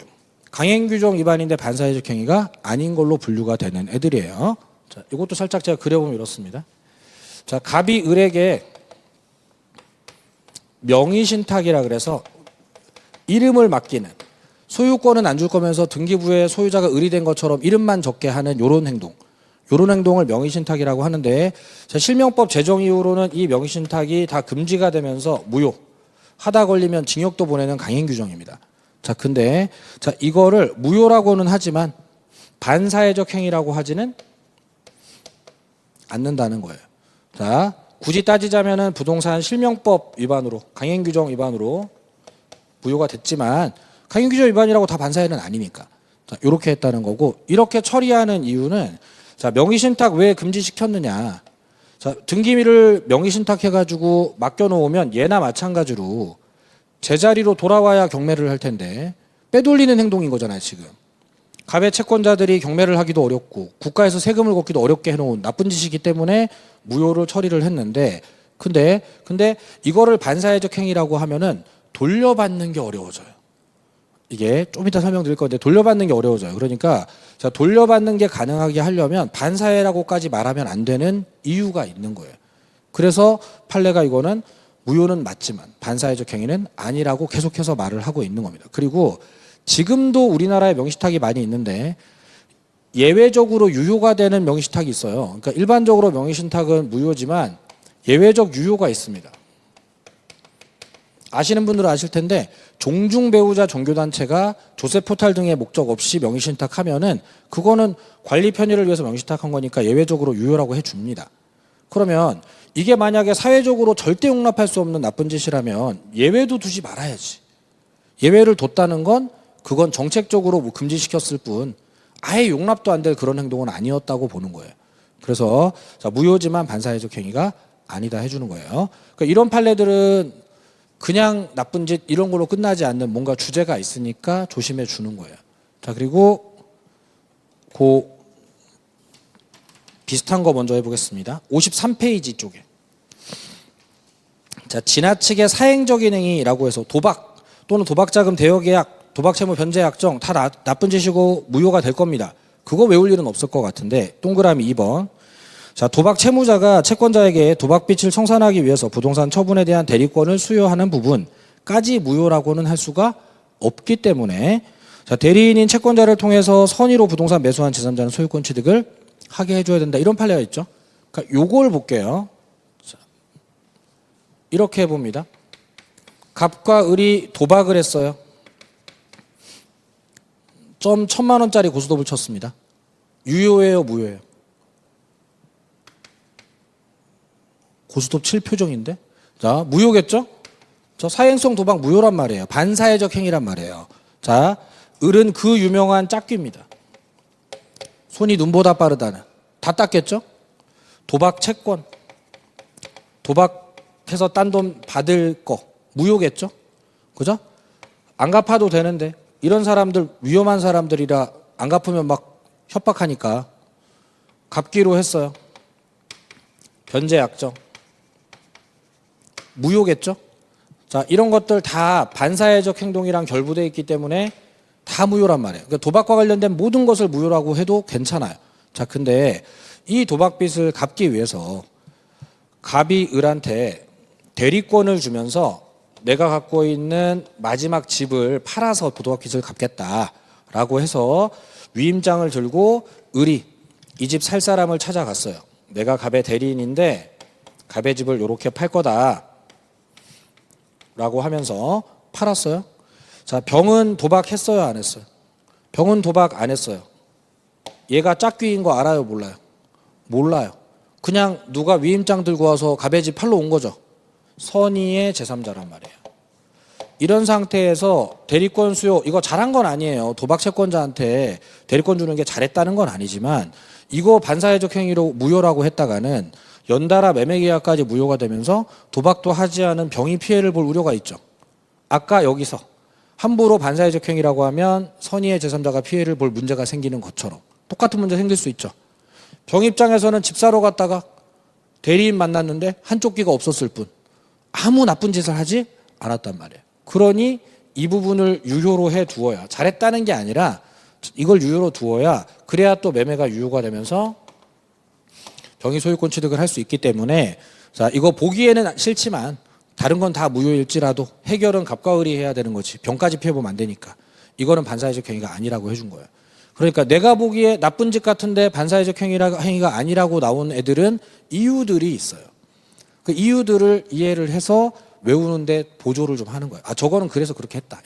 강행규정 위반인데 반사회적 행위가 아닌 걸로 분류가 되는 애들이에요. 자, 이것도 살짝 제가 그려보면 이렇습니다. 자, 갑이 을에게 명의신탁이라 그래서 이름을 맡기는, 소유권은 안 줄 거면서 등기부에 소유자가 을이 된 것처럼 이름만 적게 하는 요런 행동. 요런 행동을 명의신탁이라고 하는데, 자, 실명법 제정 이후로는 이 명의신탁이 다 금지가 되면서 무효. 하다 걸리면 징역도 보내는 강행규정입니다. 자, 근데 자, 이거를 무효라고는 하지만 반사회적 행위라고 하지는 않는다는 거예요. 자, 굳이 따지자면은 부동산 실명법 위반으로, 강행규정 위반으로 무효가 됐지만 강행규정 위반이라고 다 반사회는 아니니까. 자, 이렇게 했다는 거고, 이렇게 처리하는 이유는, 자, 명의신탁 왜 금지시켰느냐. 자, 등기미를 명의신탁해가지고 맡겨놓으면 얘나 마찬가지로 제자리로 돌아와야 경매를 할 텐데 빼돌리는 행동인 거잖아요, 지금. 갑의 채권자들이 경매를 하기도 어렵고 국가에서 세금을 걷기도 어렵게 해놓은 나쁜 짓이기 때문에 무효를 처리를 했는데, 근데 이거를 반사회적 행위라고 하면은 돌려받는 게 어려워져요. 이게 좀 이따 설명드릴 건데 돌려받는 게 어려워져요. 그러니까 자, 돌려받는 게 가능하게 하려면 반사회라고까지 말하면 안 되는 이유가 있는 거예요. 그래서 판례가 이거는 무효는 맞지만 반사회적 행위는 아니라고 계속해서 말을 하고 있는 겁니다. 그리고 지금도 우리나라에 명의신탁이 많이 있는데 예외적으로 유효가 되는 명의신탁이 있어요. 그러니까 일반적으로 명의신탁은 무효지만 예외적 유효가 있습니다. 아시는 분들은 아실 텐데 종중배우자 종교단체가 조세포탈 등의 목적 없이 명의신탁하면은 그거는 관리 편의를 위해서 명의신탁한 거니까 예외적으로 유효라고 해줍니다. 그러면 이게 만약에 사회적으로 절대 용납할 수 없는 나쁜 짓이라면 예외도 두지 말아야지. 예외를 뒀다는 건 그건 정책적으로 뭐 금지시켰을 뿐 아예 용납도 안 될 그런 행동은 아니었다고 보는 거예요. 그래서 자, 무효지만 반사회적 행위가 아니다 해주는 거예요. 그러니까 이런 판례들은 그냥 나쁜 짓 이런 걸로 끝나지 않는 뭔가 주제가 있으니까 조심해 주는 거예요. 자, 그리고 비슷한 거 먼저 해보겠습니다. 53페이지 쪽에. 자, 지나치게 사행적인 행위라고 해서 도박 또는 도박자금 대여계약, 도박채무 변제 약정 다 나쁜 짓이고 무효가 될 겁니다. 그거 외울 일은 없을 것 같은데 동그라미 2번. 자, 도박 채무자가 채권자에게 도박빚을 청산하기 위해서 부동산 처분에 대한 대리권을 수여하는 부분까지 무효라고는 할 수가 없기 때문에 자, 대리인인 채권자를 통해서 선의로 부동산 매수한 제3자는 소유권 취득을 하게 해줘야 된다. 이런 판례가 있죠. 그러니까 요걸 볼게요. 자, 이렇게 해봅니다. 갑과 을이 도박을 했어요. 1,000만 원짜리 고스톱을 쳤습니다. 유효예요, 무효예요? 고스톱 칠 표정인데? 자, 무효겠죠? 저 사행성 도박 무효란 말이에요. 반사회적 행위란 말이에요. 자, 을은 그 유명한 짝귀입니다. 손이 눈보다 빠르다는. 다 땄겠죠? 도박 채권. 도박해서 딴 돈 받을 거. 무효겠죠? 그죠? 안 갚아도 되는데 이런 사람들 위험한 사람들이라 안 갚으면 막 협박하니까 갚기로 했어요. 변제 약정. 무효겠죠? 자, 이런 것들 다 반사회적 행동이랑 결부되어 있기 때문에 다 무효란 말이에요. 그러니까 도박과 관련된 모든 것을 무효라고 해도 괜찮아요. 자, 근데 이 도박빚을 갚기 위해서 갑이 을한테 대리권을 주면서 내가 갖고 있는 마지막 집을 팔아서 도박빚을 갚겠다라고 해서 위임장을 들고 을이 이 집 살 사람을 찾아갔어요. 내가 갑의 대리인인데 갑의 집을 이렇게 팔 거다 라고 하면서 팔았어요. 자, 병은 도박했어요, 안 했어요? 병은 도박 안 했어요. 얘가 짝귀인 거 알아요, 몰라요? 몰라요. 그냥 누가 위임장 들고 와서 갑의 집 팔러 온 거죠. 선의의 제3자란 말이에요. 이런 상태에서 대리권 수요, 이거 잘한 건 아니에요. 도박 채권자한테 대리권 주는 게 잘했다는 건 아니지만 이거 반사회적 행위로 무효라고 했다가는 연달아 매매 계약까지 무효가 되면서 도박도 하지 않은 병이 피해를 볼 우려가 있죠. 아까 여기서 함부로 반사회적 행위라고 하면 선의의 제3자가 피해를 볼 문제가 생기는 것처럼 똑같은 문제 생길 수 있죠. 병 입장에서는 집 사러 갔다가 대리인 만났는데 한쪽 귀가 없었을 뿐 아무 나쁜 짓을 하지 않았단 말이에요. 그러니 이 부분을 유효로 해 두어야, 잘했다는 게 아니라 이걸 유효로 두어야 그래야 또 매매가 유효가 되면서 병이 소유권 취득을 할 수 있기 때문에, 자, 이거 보기에는 싫지만 다른 건 다 무효일지라도 해결은 갑과 을이 해야 되는 거지. 병까지 피해보면 안 되니까. 이거는 반사회적 행위가 아니라고 해준 거예요. 그러니까 내가 보기에 나쁜 짓 같은데 반사회적 행위가 아니라고 나온 애들은 이유들이 있어요. 그 이유들을 이해를 해서 외우는데 보조를 좀 하는 거예요. 아, 저거는 그래서 그렇게 했다.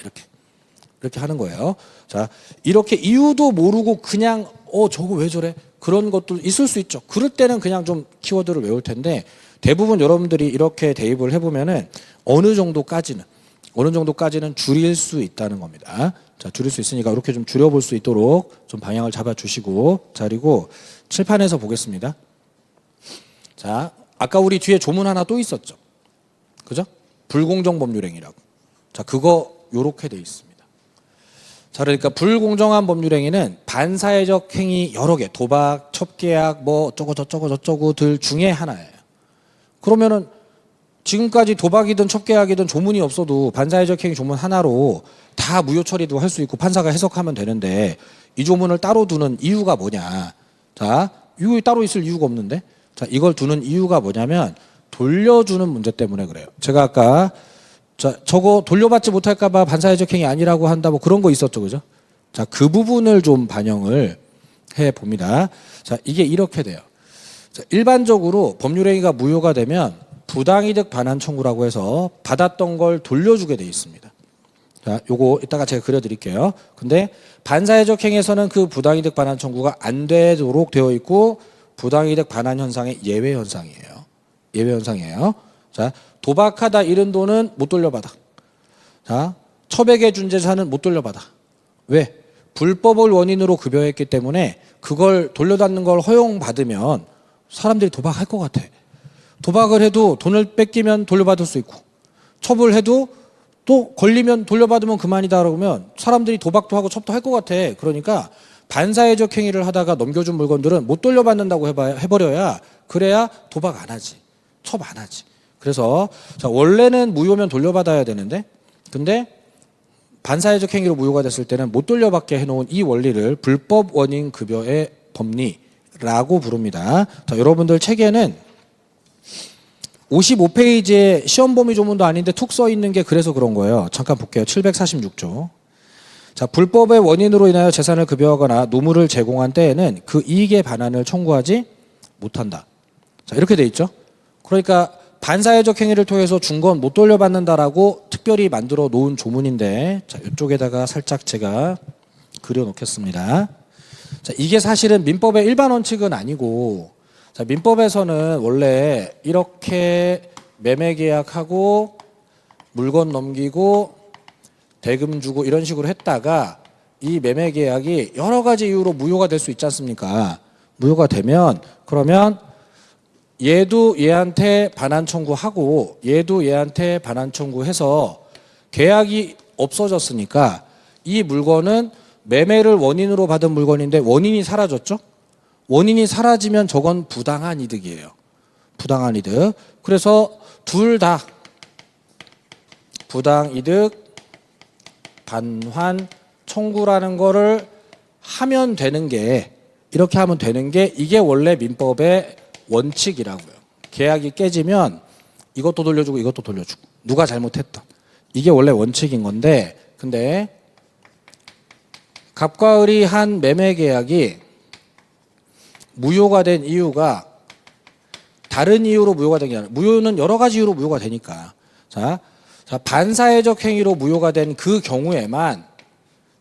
이렇게 하는 거예요. 자, 이렇게 이유도 모르고 그냥 저거 왜 저래? 그런 것도 있을 수 있죠. 그럴 때는 그냥 좀 키워드를 외울 텐데 대부분 여러분들이 이렇게 대입을 해보면은 어느 정도까지는 줄일 수 있다는 겁니다. 자, 줄일 수 있으니까 이렇게 좀 줄여볼 수 있도록 좀 방향을 잡아주시고, 자, 그리고 칠판에서 보겠습니다. 자, 아까 우리 뒤에 조문 하나 또 있었죠. 그죠? 불공정 법률행위라고. 자, 그거 요렇게 돼 있습니다. 자, 그러니까 불공정한 법률행위는 반사회적 행위 여러 개, 도박, 첩계약, 뭐 어쩌고 저쩌고들 중에 하나예요. 그러면은 지금까지 도박이든 첩계약이든 조문이 없어도 반사회적 행위 조문 하나로 다 무효 처리도 할 수 있고 판사가 해석하면 되는데 이 조문을 따로 두는 이유가 뭐냐? 자, 이거 따로 있을 이유가 없는데, 자, 이걸 두는 이유가 뭐냐면 돌려주는 문제 때문에 그래요. 제가 아까 저거 돌려받지 못할까봐 반사회적 행위 아니라고 한다 뭐 그런 거 있었죠, 그죠? 자, 그 부분을 좀 반영을 해 봅니다. 자, 이게 이렇게 돼요. 자, 일반적으로 법률행위가 무효가 되면 부당이득 반환 청구라고 해서 받았던 걸 돌려주게 돼 있습니다. 자, 요거 이따가 제가 그려드릴게요. 근데 반사회적 행위에서는 그 부당이득 반환 청구가 안 되도록 되어 있고 부당이득 반환 현상의 예외 현상이에요. 자, 도박하다 잃은 돈은 못 돌려받아. 자, 첩에게 준 재산은 못 돌려받아. 왜? 불법을 원인으로 급여했기 때문에 그걸 돌려받는 걸 허용받으면 사람들이 도박할 것 같아. 도박을 해도 돈을 뺏기면 돌려받을 수 있고, 첩을 해도 또 걸리면 돌려받으면 그만이다 그러면 사람들이 도박도 하고 첩도 할 것 같아. 그러니까 반사회적 행위를 하다가 넘겨준 물건들은 못 돌려받는다고 해버려야, 그래야 도박 안 하지, 첩 안 하지. 그래서 자, 원래는 무효면 돌려받아야 되는데, 근데 반사회적 행위로 무효가 됐을 때는 못 돌려받게 해놓은 이 원리를 불법 원인 급여의 법리라고 부릅니다. 자, 여러분들 책에는 55페이지에 시험 범위 조문도 아닌데 툭 써 있는 게 그래서 그런 거예요. 잠깐 볼게요. 746조. 자, 불법의 원인으로 인하여 재산을 급여하거나 노무를 제공한 때에는 그 이익의 반환을 청구하지 못한다. 자, 이렇게 돼 있죠. 그러니까 반사회적 행위를 통해서 준 건 못 돌려받는다라고 특별히 만들어 놓은 조문인데, 자, 이쪽에다가 살짝 제가 그려 놓겠습니다. 자, 이게 사실은 민법의 일반 원칙은 아니고, 자, 민법에서는 원래 이렇게 매매 계약하고 물건 넘기고 대금 주고 이런 식으로 했다가 이 매매 계약이 여러 가지 이유로 무효가 될 수 있지 않습니까? 무효가 되면 그러면 얘도 얘한테 반환 청구하고 얘도 얘한테 반환 청구해서 계약이 없어졌으니까 이 물건은 매매를 원인으로 받은 물건인데 원인이 사라졌죠? 원인이 사라지면 저건 부당한 이득이에요. 부당한 이득. 그래서 둘 다 부당이득 반환 청구라는 거를 하면 되는 게, 이렇게 하면 되는 게 이게 원래 민법의 원칙이라고요. 계약이 깨지면 이것도 돌려주고 이것도 돌려주고 누가 잘못했던, 이게 원래 원칙인 건데, 근데 갑과 을이 한 매매 계약이 무효가 된 이유가 다른 이유로 무효가 된 게 아니라, 무효는 여러 가지 이유로 무효가 되니까, 자, 반사회적 행위로 무효가 된 그 경우에만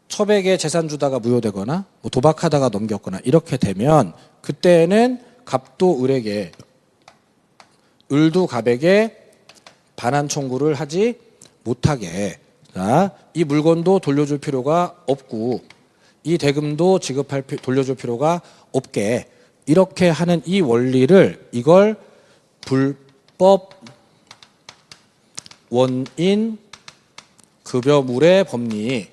첩에게 재산 주다가 무효되거나 뭐 도박하다가 넘겼거나 이렇게 되면 그때는 갑도 을에게, 을도 갑에게 반환 청구를 하지 못하게 자, 이 물건도 돌려줄 필요가 없고 이 대금도 돌려줄 필요가 없게 이렇게 하는 이 원리를 이걸 불법 원인 급여물의 법리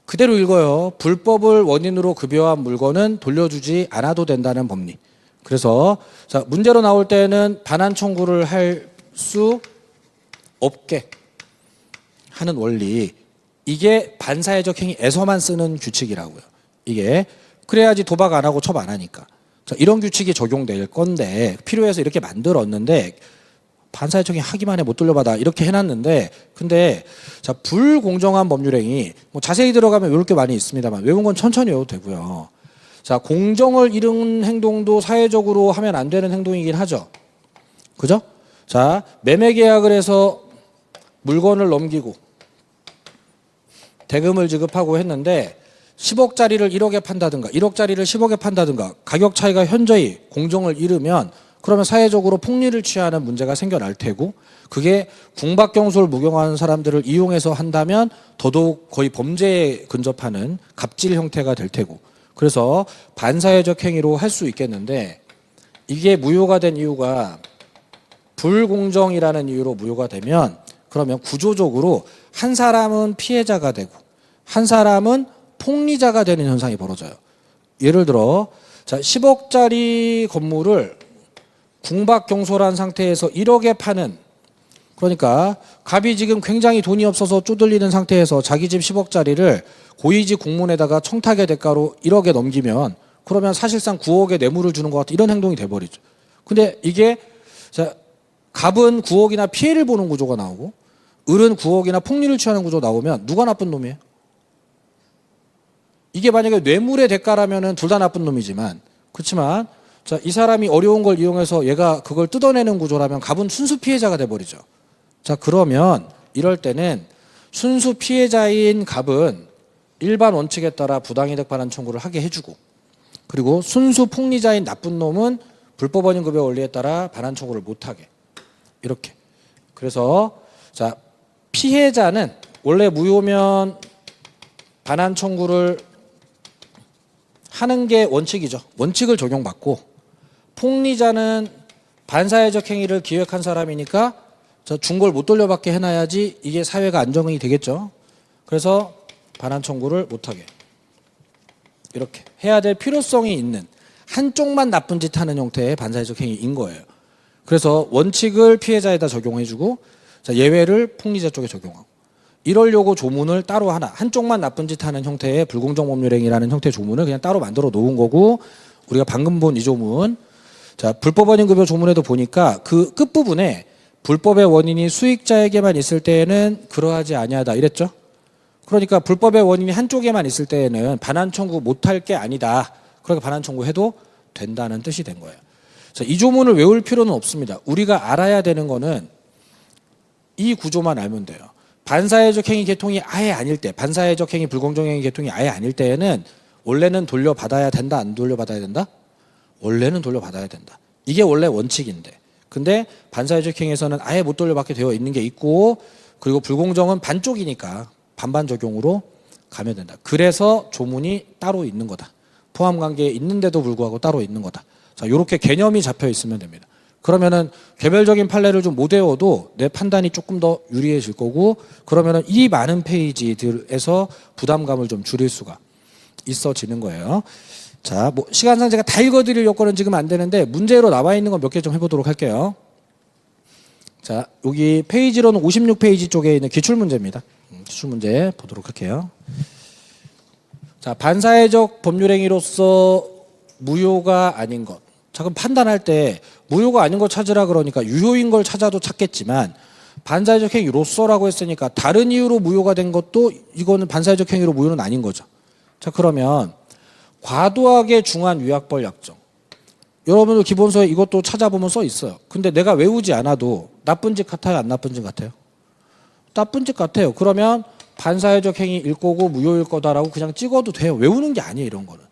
그대로 읽어요. 불법을 원인으로 급여한 물건은 돌려주지 않아도 된다는 법리. 그래서 자, 문제로 나올 때는 반환 청구를 할 수 없게 하는 원리. 이게 반사회적 행위에서만 쓰는 규칙이라고요. 이게 그래야지 도박 안 하고 첩 안 하니까. 자, 이런 규칙이 적용될 건데 필요해서 이렇게 만들었는데 반사회적 행위 하기만 해 못 돌려받아 이렇게 해놨는데 근데 자 불공정한 법률행위 뭐 자세히 들어가면 이럴 게 많이 있습니다만 외운 건 천천히 외워도 되고요. 자 공정을 잃은 행동도 사회적으로 하면 안 되는 행동이긴 하죠. 그죠? 자 매매 계약을 해서 물건을 넘기고 대금을 지급하고 했는데 10억짜리를 1억에 판다든가 1억짜리를 10억에 판다든가 가격 차이가 현저히 공정을 잃으면 그러면 사회적으로 폭리를 취하는 문제가 생겨날 테고 그게 궁박경솔 무경하는 사람들을 이용해서 한다면 더더욱 거의 범죄에 근접하는 갑질 형태가 될 테고 그래서 반사회적 행위로 할 수 있겠는데 이게 무효가 된 이유가 불공정이라는 이유로 무효가 되면 그러면 구조적으로 한 사람은 피해자가 되고 한 사람은 폭리자가 되는 현상이 벌어져요. 예를 들어 자 10억짜리 건물을 궁박경솔한 상태에서 1억에 파는 그러니까 갑이 지금 굉장히 돈이 없어서 쪼들리는 상태에서 자기 집 10억짜리를 고위직 공문에다가 청탁의 대가로 1억에 넘기면 그러면 사실상 9억에 뇌물을 주는 것 같은 이런 행동이 돼버리죠. 근데 이게 자 갑은 9억이나 피해를 보는 구조가 나오고 을은 9억이나 폭리를 취하는 구조가 나오면 누가 나쁜 놈이에요? 이게 만약에 뇌물의 대가라면은 둘 다 나쁜 놈이지만 그렇지만 자, 이 사람이 어려운 걸 이용해서 얘가 그걸 뜯어내는 구조라면 갑은 순수 피해자가 돼버리죠. 자 그러면 이럴 때는 순수 피해자인 갑은 일반 원칙에 따라 부당이득 반환 청구를 하게 해주고 그리고 순수 폭리자인 나쁜 놈은 불법 원인 급여 원리에 따라 반환 청구를 못하게 이렇게 그래서 자 피해자는 원래 무효면 반환 청구를 하는 게 원칙이죠. 원칙을 적용받고 폭리자는 반사회적 행위를 기획한 사람이니까 준 걸 못 돌려받게 해놔야지 이게 사회가 안정이 되겠죠. 그래서 반환 청구를 못하게 이렇게 해야 될 필요성이 있는 한쪽만 나쁜 짓 하는 형태의 반사회적 행위인 거예요. 그래서 원칙을 피해자에다 적용해주고 자, 예외를 폭리자 쪽에 적용하고 이러려고 조문을 따로 하나 한쪽만 나쁜 짓 하는 형태의 불공정 법률행위라는 형태의 조문을 그냥 따로 만들어 놓은 거고 우리가 방금 본 이 조문 자 불법 원인 급여 조문에도 보니까 그 끝부분에 불법의 원인이 수익자에게만 있을 때에는 그러하지 아니하다 이랬죠. 그러니까 불법의 원인이 한쪽에만 있을 때에는 반환 청구 못할 게 아니다. 그렇게 반환 청구해도 된다는 뜻이 된 거예요. 자, 이 조문을 외울 필요는 없습니다. 우리가 알아야 되는 거는 이 구조만 알면 돼요. 반사회적 행위 계통이 아예 아닐 때 반사회적 행위 불공정 행위 계통이 아예 아닐 때에는 원래는 돌려받아야 된다 안 돌려받아야 된다? 원래는 돌려받아야 된다. 이게 원래 원칙인데 근데 반사회적 행위에서는 아예 못 돌려받게 되어 있는 게 있고 그리고 불공정은 반쪽이니까 반반 적용으로 가면 된다. 그래서 조문이 따로 있는 거다. 포함관계에 있는데도 불구하고 따로 있는 거다. 자, 이렇게 개념이 잡혀 있으면 됩니다. 그러면은 개별적인 판례를 좀 못 외워도 내 판단이 조금 더 유리해질 거고 그러면은 이 많은 페이지들에서 부담감을 좀 줄일 수가 있어지는 거예요. 자, 뭐 시간상 제가 다 읽어드릴 여건은 지금 안 되는데 문제로 나와 있는 건 몇 개 좀 해보도록 할게요. 자, 여기 페이지로는 56페이지 쪽에 있는 기출문제입니다. 기출문제 보도록 할게요. 자, 반사회적 법률행위로서 무효가 아닌 것. 자, 그럼 판단할 때 무효가 아닌 걸 찾으라 그러니까 유효인 걸 찾아도 찾겠지만 반사회적 행위로서라고 했으니까 다른 이유로 무효가 된 것도 이거는 반사회적 행위로 무효는 아닌 거죠. 자, 그러면 과도하게 중한 위약벌 약정. 여러분들 기본서에 이것도 찾아보면 써 있어요. 근데 내가 외우지 않아도 나쁜 짓 같아요? 안 나쁜 짓 같아요? 나쁜 짓 같아요. 그러면 반사회적 행위일 거고 무효일 거다라고 그냥 찍어도 돼요. 외우는 게 아니에요, 이런 거는.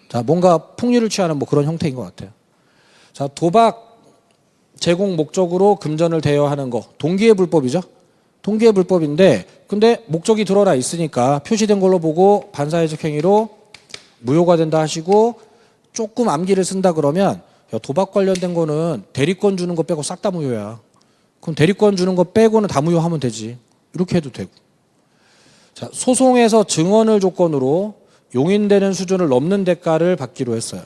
자, 뭔가 폭리를 취하는 뭐 그런 형태인 것 같아요. 자, 도박 제공 목적으로 금전을 대여하는 거. 동기의 불법이죠. 동기의 불법인데 근데 목적이 드러나 있으니까 표시된 걸로 보고 반사회적 행위로 무효가 된다 하시고 조금 암기를 쓴다 그러면 야, 도박 관련된 거는 대리권 주는 거 빼고 싹 다 무효야. 그럼 대리권 주는 거 빼고는 다 무효하면 되지. 이렇게 해도 되고. 자, 소송에서 증언을 조건으로 용인되는 수준을 넘는 대가를 받기로 했어요.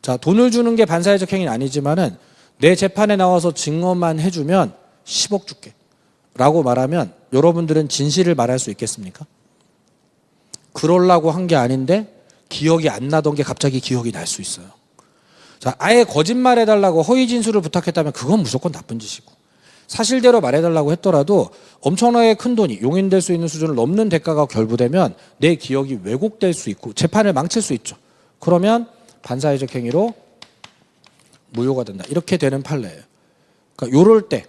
자, 돈을 주는 게 반사회적 행위는 아니지만은 내 재판에 나와서 증언만 해주면 10억 줄게 라고 말하면 여러분들은 진실을 말할 수 있겠습니까? 그러려고 한 게 아닌데 기억이 안 나던 게 갑자기 기억이 날 수 있어요. 자, 아예 거짓말해달라고 허위 진술을 부탁했다면 그건 무조건 나쁜 짓이고 사실대로 말해달라고 했더라도 엄청나게 큰 돈이 용인될 수 있는 수준을 넘는 대가가 결부되면 내 기억이 왜곡될 수 있고 재판을 망칠 수 있죠. 그러면 반사회적 행위로 무효가 된다. 이렇게 되는 판례예요. 그러니까 요럴 때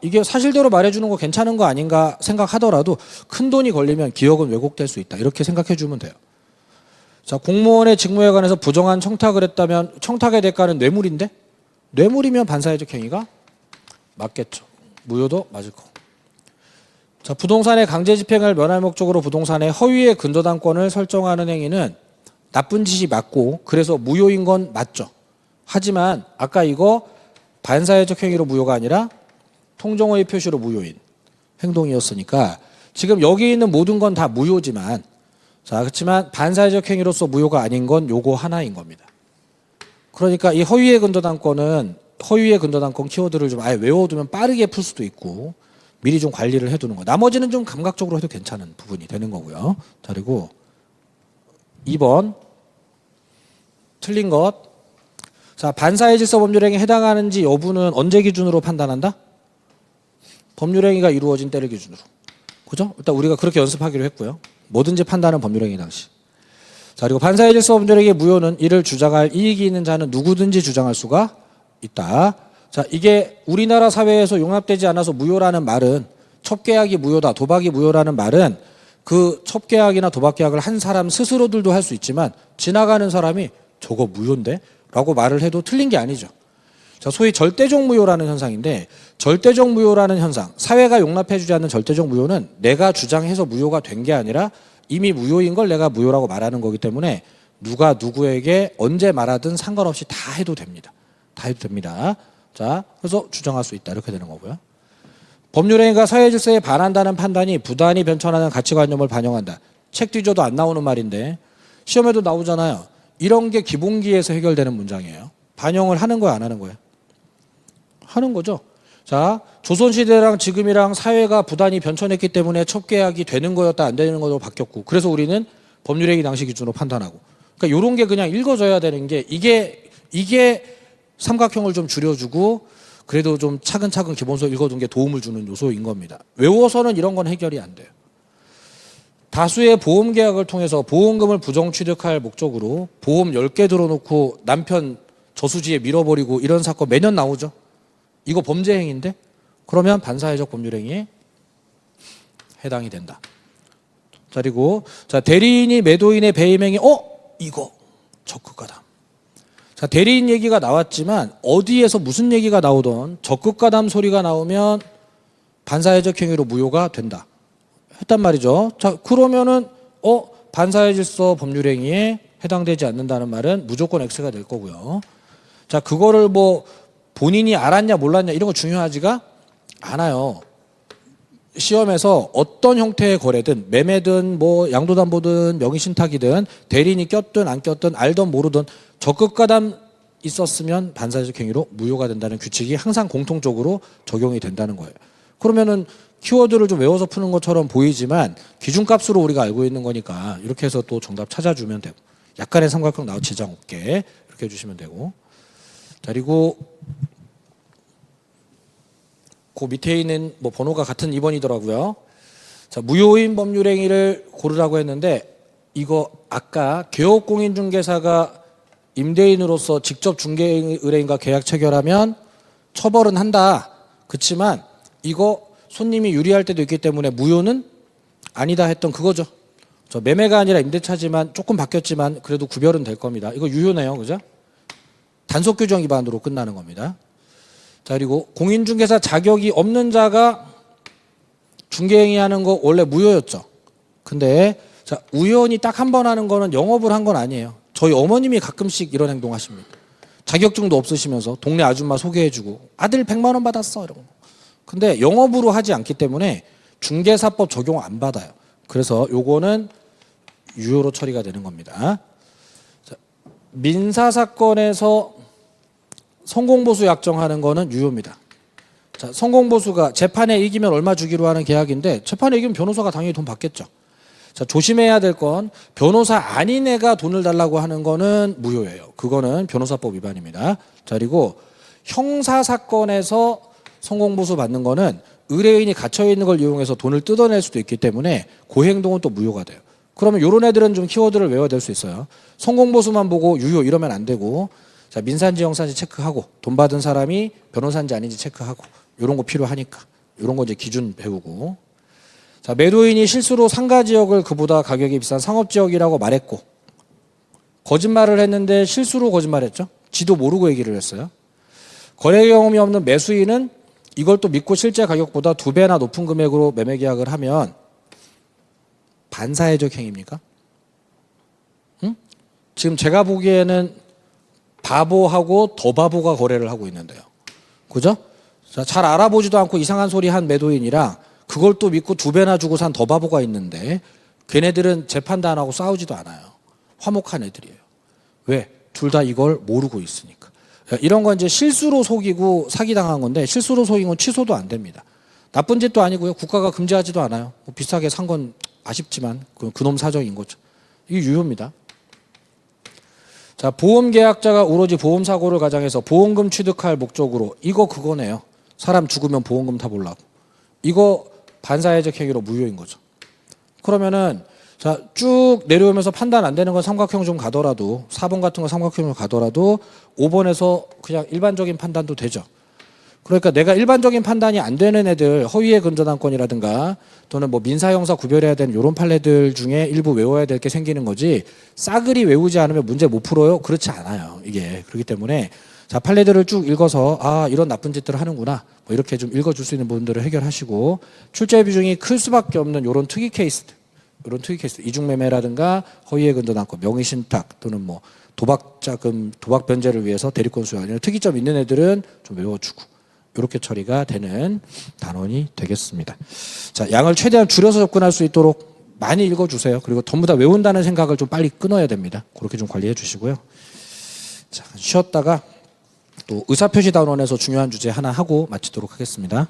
이게 사실대로 말해주는 거 괜찮은 거 아닌가 생각하더라도 큰 돈이 걸리면 기억은 왜곡될 수 있다. 이렇게 생각해 주면 돼요. 자, 공무원의 직무에 관해서 부정한 청탁을 했다면 청탁의 대가는 뇌물인데 뇌물이면 반사회적 행위가 맞겠죠. 무효도 맞을 거고. 자, 부동산의 강제 집행을 면할 목적으로 부동산의 허위의 근저당권을 설정하는 행위는 나쁜 짓이 맞고 그래서 무효인 건 맞죠. 하지만 아까 이거 반사회적 행위로 무효가 아니라 통정허위 표시로 무효인 행동이었으니까 지금 여기 있는 모든 건 다 무효지만 자, 그렇지만 반사회적 행위로서 무효가 아닌 건 요거 하나인 겁니다. 그러니까 이 허위의 근저당권 키워드를 좀 아예 외워두면 빠르게 풀 수도 있고 미리 좀 관리를 해두는 거. 나머지는 좀 감각적으로 해도 괜찮은 부분이 되는 거고요. 자, 그리고 2번 틀린 것. 자, 반사회 질서 법률행위에 해당하는지 여부는 언제 기준으로 판단한다? 법률행위가 이루어진 때를 기준으로. 그죠? 일단 우리가 그렇게 연습하기로 했고요. 뭐든지 판단은 법률행위 당시. 자, 그리고 반사회 질서 법률행위의 무효는 이를 주장할 이익이 있는 자는 누구든지 주장할 수가 있다. 자, 이게 우리나라 사회에서 용납되지 않아서 무효라는 말은 첩계약이 무효다, 도박이 무효라는 말은 그 첩계약이나 도박계약을 한 사람 스스로들도 할 수 있지만 지나가는 사람이 저거 무효인데? 라고 말을 해도 틀린 게 아니죠. 자, 소위 절대적 무효라는 현상인데 절대적 무효라는 현상, 사회가 용납해주지 않는 절대적 무효는 내가 주장해서 무효가 된 게 아니라 이미 무효인 걸 내가 무효라고 말하는 거기 때문에 누가 누구에게 언제 말하든 상관없이 다 해도 됩니다. 다 해도 됩니다. 자, 그래서 주장할 수 있다. 이렇게 되는 거고요. 법률행위가 사회 질서에 반한다는 판단이 부단히 변천하는 가치관념을 반영한다. 책 뒤져도 안 나오는 말인데 시험에도 나오잖아요. 이런 게 기본기에서 해결되는 문장이에요. 반영을 하는 거야, 안 하는 거야? 하는 거죠. 자, 조선시대랑 지금이랑 사회가 부단히 변천했기 때문에 첩계약이 되는 거였다, 안 되는 거로 바뀌었고 그래서 우리는 법률행위 당시 기준으로 판단하고 그러니까 이런 게 그냥 읽어져야 되는 게 이게 삼각형을 좀 줄여주고 그래도 좀 차근차근 기본서 읽어둔 게 도움을 주는 요소인 겁니다. 외워서는 이런 건 해결이 안 돼요. 다수의 보험 계약을 통해서 보험금을 부정 취득할 목적으로 보험 10개 들어놓고 남편 저수지에 밀어버리고 이런 사건 매년 나오죠. 이거 범죄 행위인데 그러면 반사회적 법률행위에 해당이 된다. 자, 그리고 자, 대리인이 매도인의 배임행위 이거 적극가담. 자, 대리인 얘기가 나왔지만 어디에서 무슨 얘기가 나오던 적극가담 소리가 나오면 반사회적 행위로 무효가 된다. 했단 말이죠. 자, 그러면은 반사회 질서 법률행위에 해당되지 않는다는 말은 무조건 X가 될 거고요. 자, 그거를 뭐 본인이 알았냐 몰랐냐 이런 거 중요하지가 않아요. 시험에서 어떤 형태의 거래든 매매든 뭐 양도담보든 명의신탁이든 대리인이 꼈든 안 꼈든 알든 모르든 적극가담 있었으면 반사회적 행위로 무효가 된다는 규칙이 항상 공통적으로 적용이 된다는 거예요. 그러면은 키워드를 좀 외워서 푸는 것처럼 보이지만 기준값으로 우리가 알고 있는 거니까 이렇게 해서 또 정답 찾아주면 되고 약간의 삼각형 나와 지장 없게 이렇게 해주시면 되고 자, 그리고 그 밑에 있는 뭐 번호가 같은 2번이더라고요. 자, 무효인 법률행위를 고르라고 했는데 이거 아까 개업공인중개사가 임대인으로서 직접 중개의뢰인과 계약 체결하면 처벌은 한다. 그렇지만 이거 손님이 유리할 때도 있기 때문에 무효는 아니다 했던 그거죠. 저 매매가 아니라 임대차지만 조금 바뀌었지만 그래도 구별은 될 겁니다. 이거 유효네요. 그죠? 단속 규정 위반으로 끝나는 겁니다. 자, 그리고 공인중개사 자격이 없는 자가 중개행위 하는 거 원래 무효였죠. 근데 자, 우연히 딱 한 번 하는 거는 영업을 한 건 아니에요. 저희 어머님이 가끔씩 이런 행동 하십니다. 자격증도 없으시면서 동네 아줌마 소개해주고 아들 100만 원 받았어 이런 거. 근데 영업으로 하지 않기 때문에 중개사법 적용 안 받아요. 그래서 요거는 유효로 처리가 되는 겁니다. 자, 민사 사건에서 성공보수 약정하는 거는 유효입니다. 자, 성공보수가 재판에 이기면 얼마 주기로 하는 계약인데 재판에 이기면 변호사가 당연히 돈 받겠죠. 자, 조심해야 될 건 변호사 아닌 애가 돈을 달라고 하는 거는 무효예요. 그거는 변호사법 위반입니다. 자, 그리고 형사 사건에서 성공보수 받는 거는 의뢰인이 갇혀 있는 걸 이용해서 돈을 뜯어낼 수도 있기 때문에 그 행동은 또 무효가 돼요. 그러면 이런 애들은 좀 키워드를 외워야 될 수 있어요. 성공보수만 보고 유효 이러면 안 되고, 자, 민사인지 형사인지 체크하고 돈 받은 사람이 변호사인지 아닌지 체크하고 이런 거 필요하니까 이런 거 이제 기준 배우고. 자, 매도인이 실수로 상가 지역을 그보다 가격이 비싼 상업 지역이라고 말했고 거짓말을 했는데 실수로 거짓말했죠. 지도 모르고 얘기를 했어요. 거래 경험이 없는 매수인은 이걸 또 믿고 실제 가격보다 2배나 높은 금액으로 매매 계약을 하면 반사회적 행위입니까? 응? 지금 제가 보기에는 바보하고 더 바보가 거래를 하고 있는데요. 그죠? 자, 잘 알아보지도 않고 이상한 소리 한 매도인이랑 그걸 또 믿고 2배나 주고 산 더 바보가 있는데 걔네들은 재판도 안 하고 싸우지도 않아요. 화목한 애들이에요. 왜? 둘 다 이걸 모르고 있으니까. 이런 건 이제 실수로 속이고 사기당한 건데 실수로 속인 건 취소도 안 됩니다. 나쁜 짓도 아니고요. 국가가 금지하지도 않아요. 뭐 비싸게 산 건 아쉽지만 그놈 사정인 거죠. 이게 유효입니다. 자, 보험계약자가 오로지 보험사고를 가장해서 보험금 취득할 목적으로 이거 그거네요. 사람 죽으면 보험금 타보려고. 이거 반사회적 행위로 무효인 거죠. 그러면은 자, 쭉 내려오면서 판단 안 되는 건 삼각형 좀 가더라도 4번 같은 거 삼각형으로 가더라도 5번에서 그냥 일반적인 판단도 되죠. 그러니까 내가 일반적인 판단이 안 되는 애들 허위의 근저당권이라든가 또는 뭐 민사형사 구별해야 되는 이런 판례들 중에 일부 외워야 될 게 생기는 거지 싸그리 외우지 않으면 문제 못 풀어요? 그렇지 않아요. 이게 그렇기 때문에 자, 판례들을 쭉 읽어서 아, 이런 나쁜 짓들을 하는구나 뭐 이렇게 좀 읽어줄 수 있는 부분들을 해결하시고 출제 비중이 클 수밖에 없는 이런 특이 케이스들 이런 투기 케이스, 이중매매라든가 허위의 근저당권, 명의신탁 또는 뭐 도박자금, 도박 변제를 위해서 대리권 수여 이런 특이점 있는 애들은 좀 외워주고 이렇게 처리가 되는 단원이 되겠습니다. 자, 양을 최대한 줄여서 접근할 수 있도록 많이 읽어주세요. 그리고 전부 다 외운다는 생각을 좀 빨리 끊어야 됩니다. 그렇게 좀 관리해 주시고요. 자, 쉬었다가 또 의사표시 단원에서 중요한 주제 하나 하고 마치도록 하겠습니다.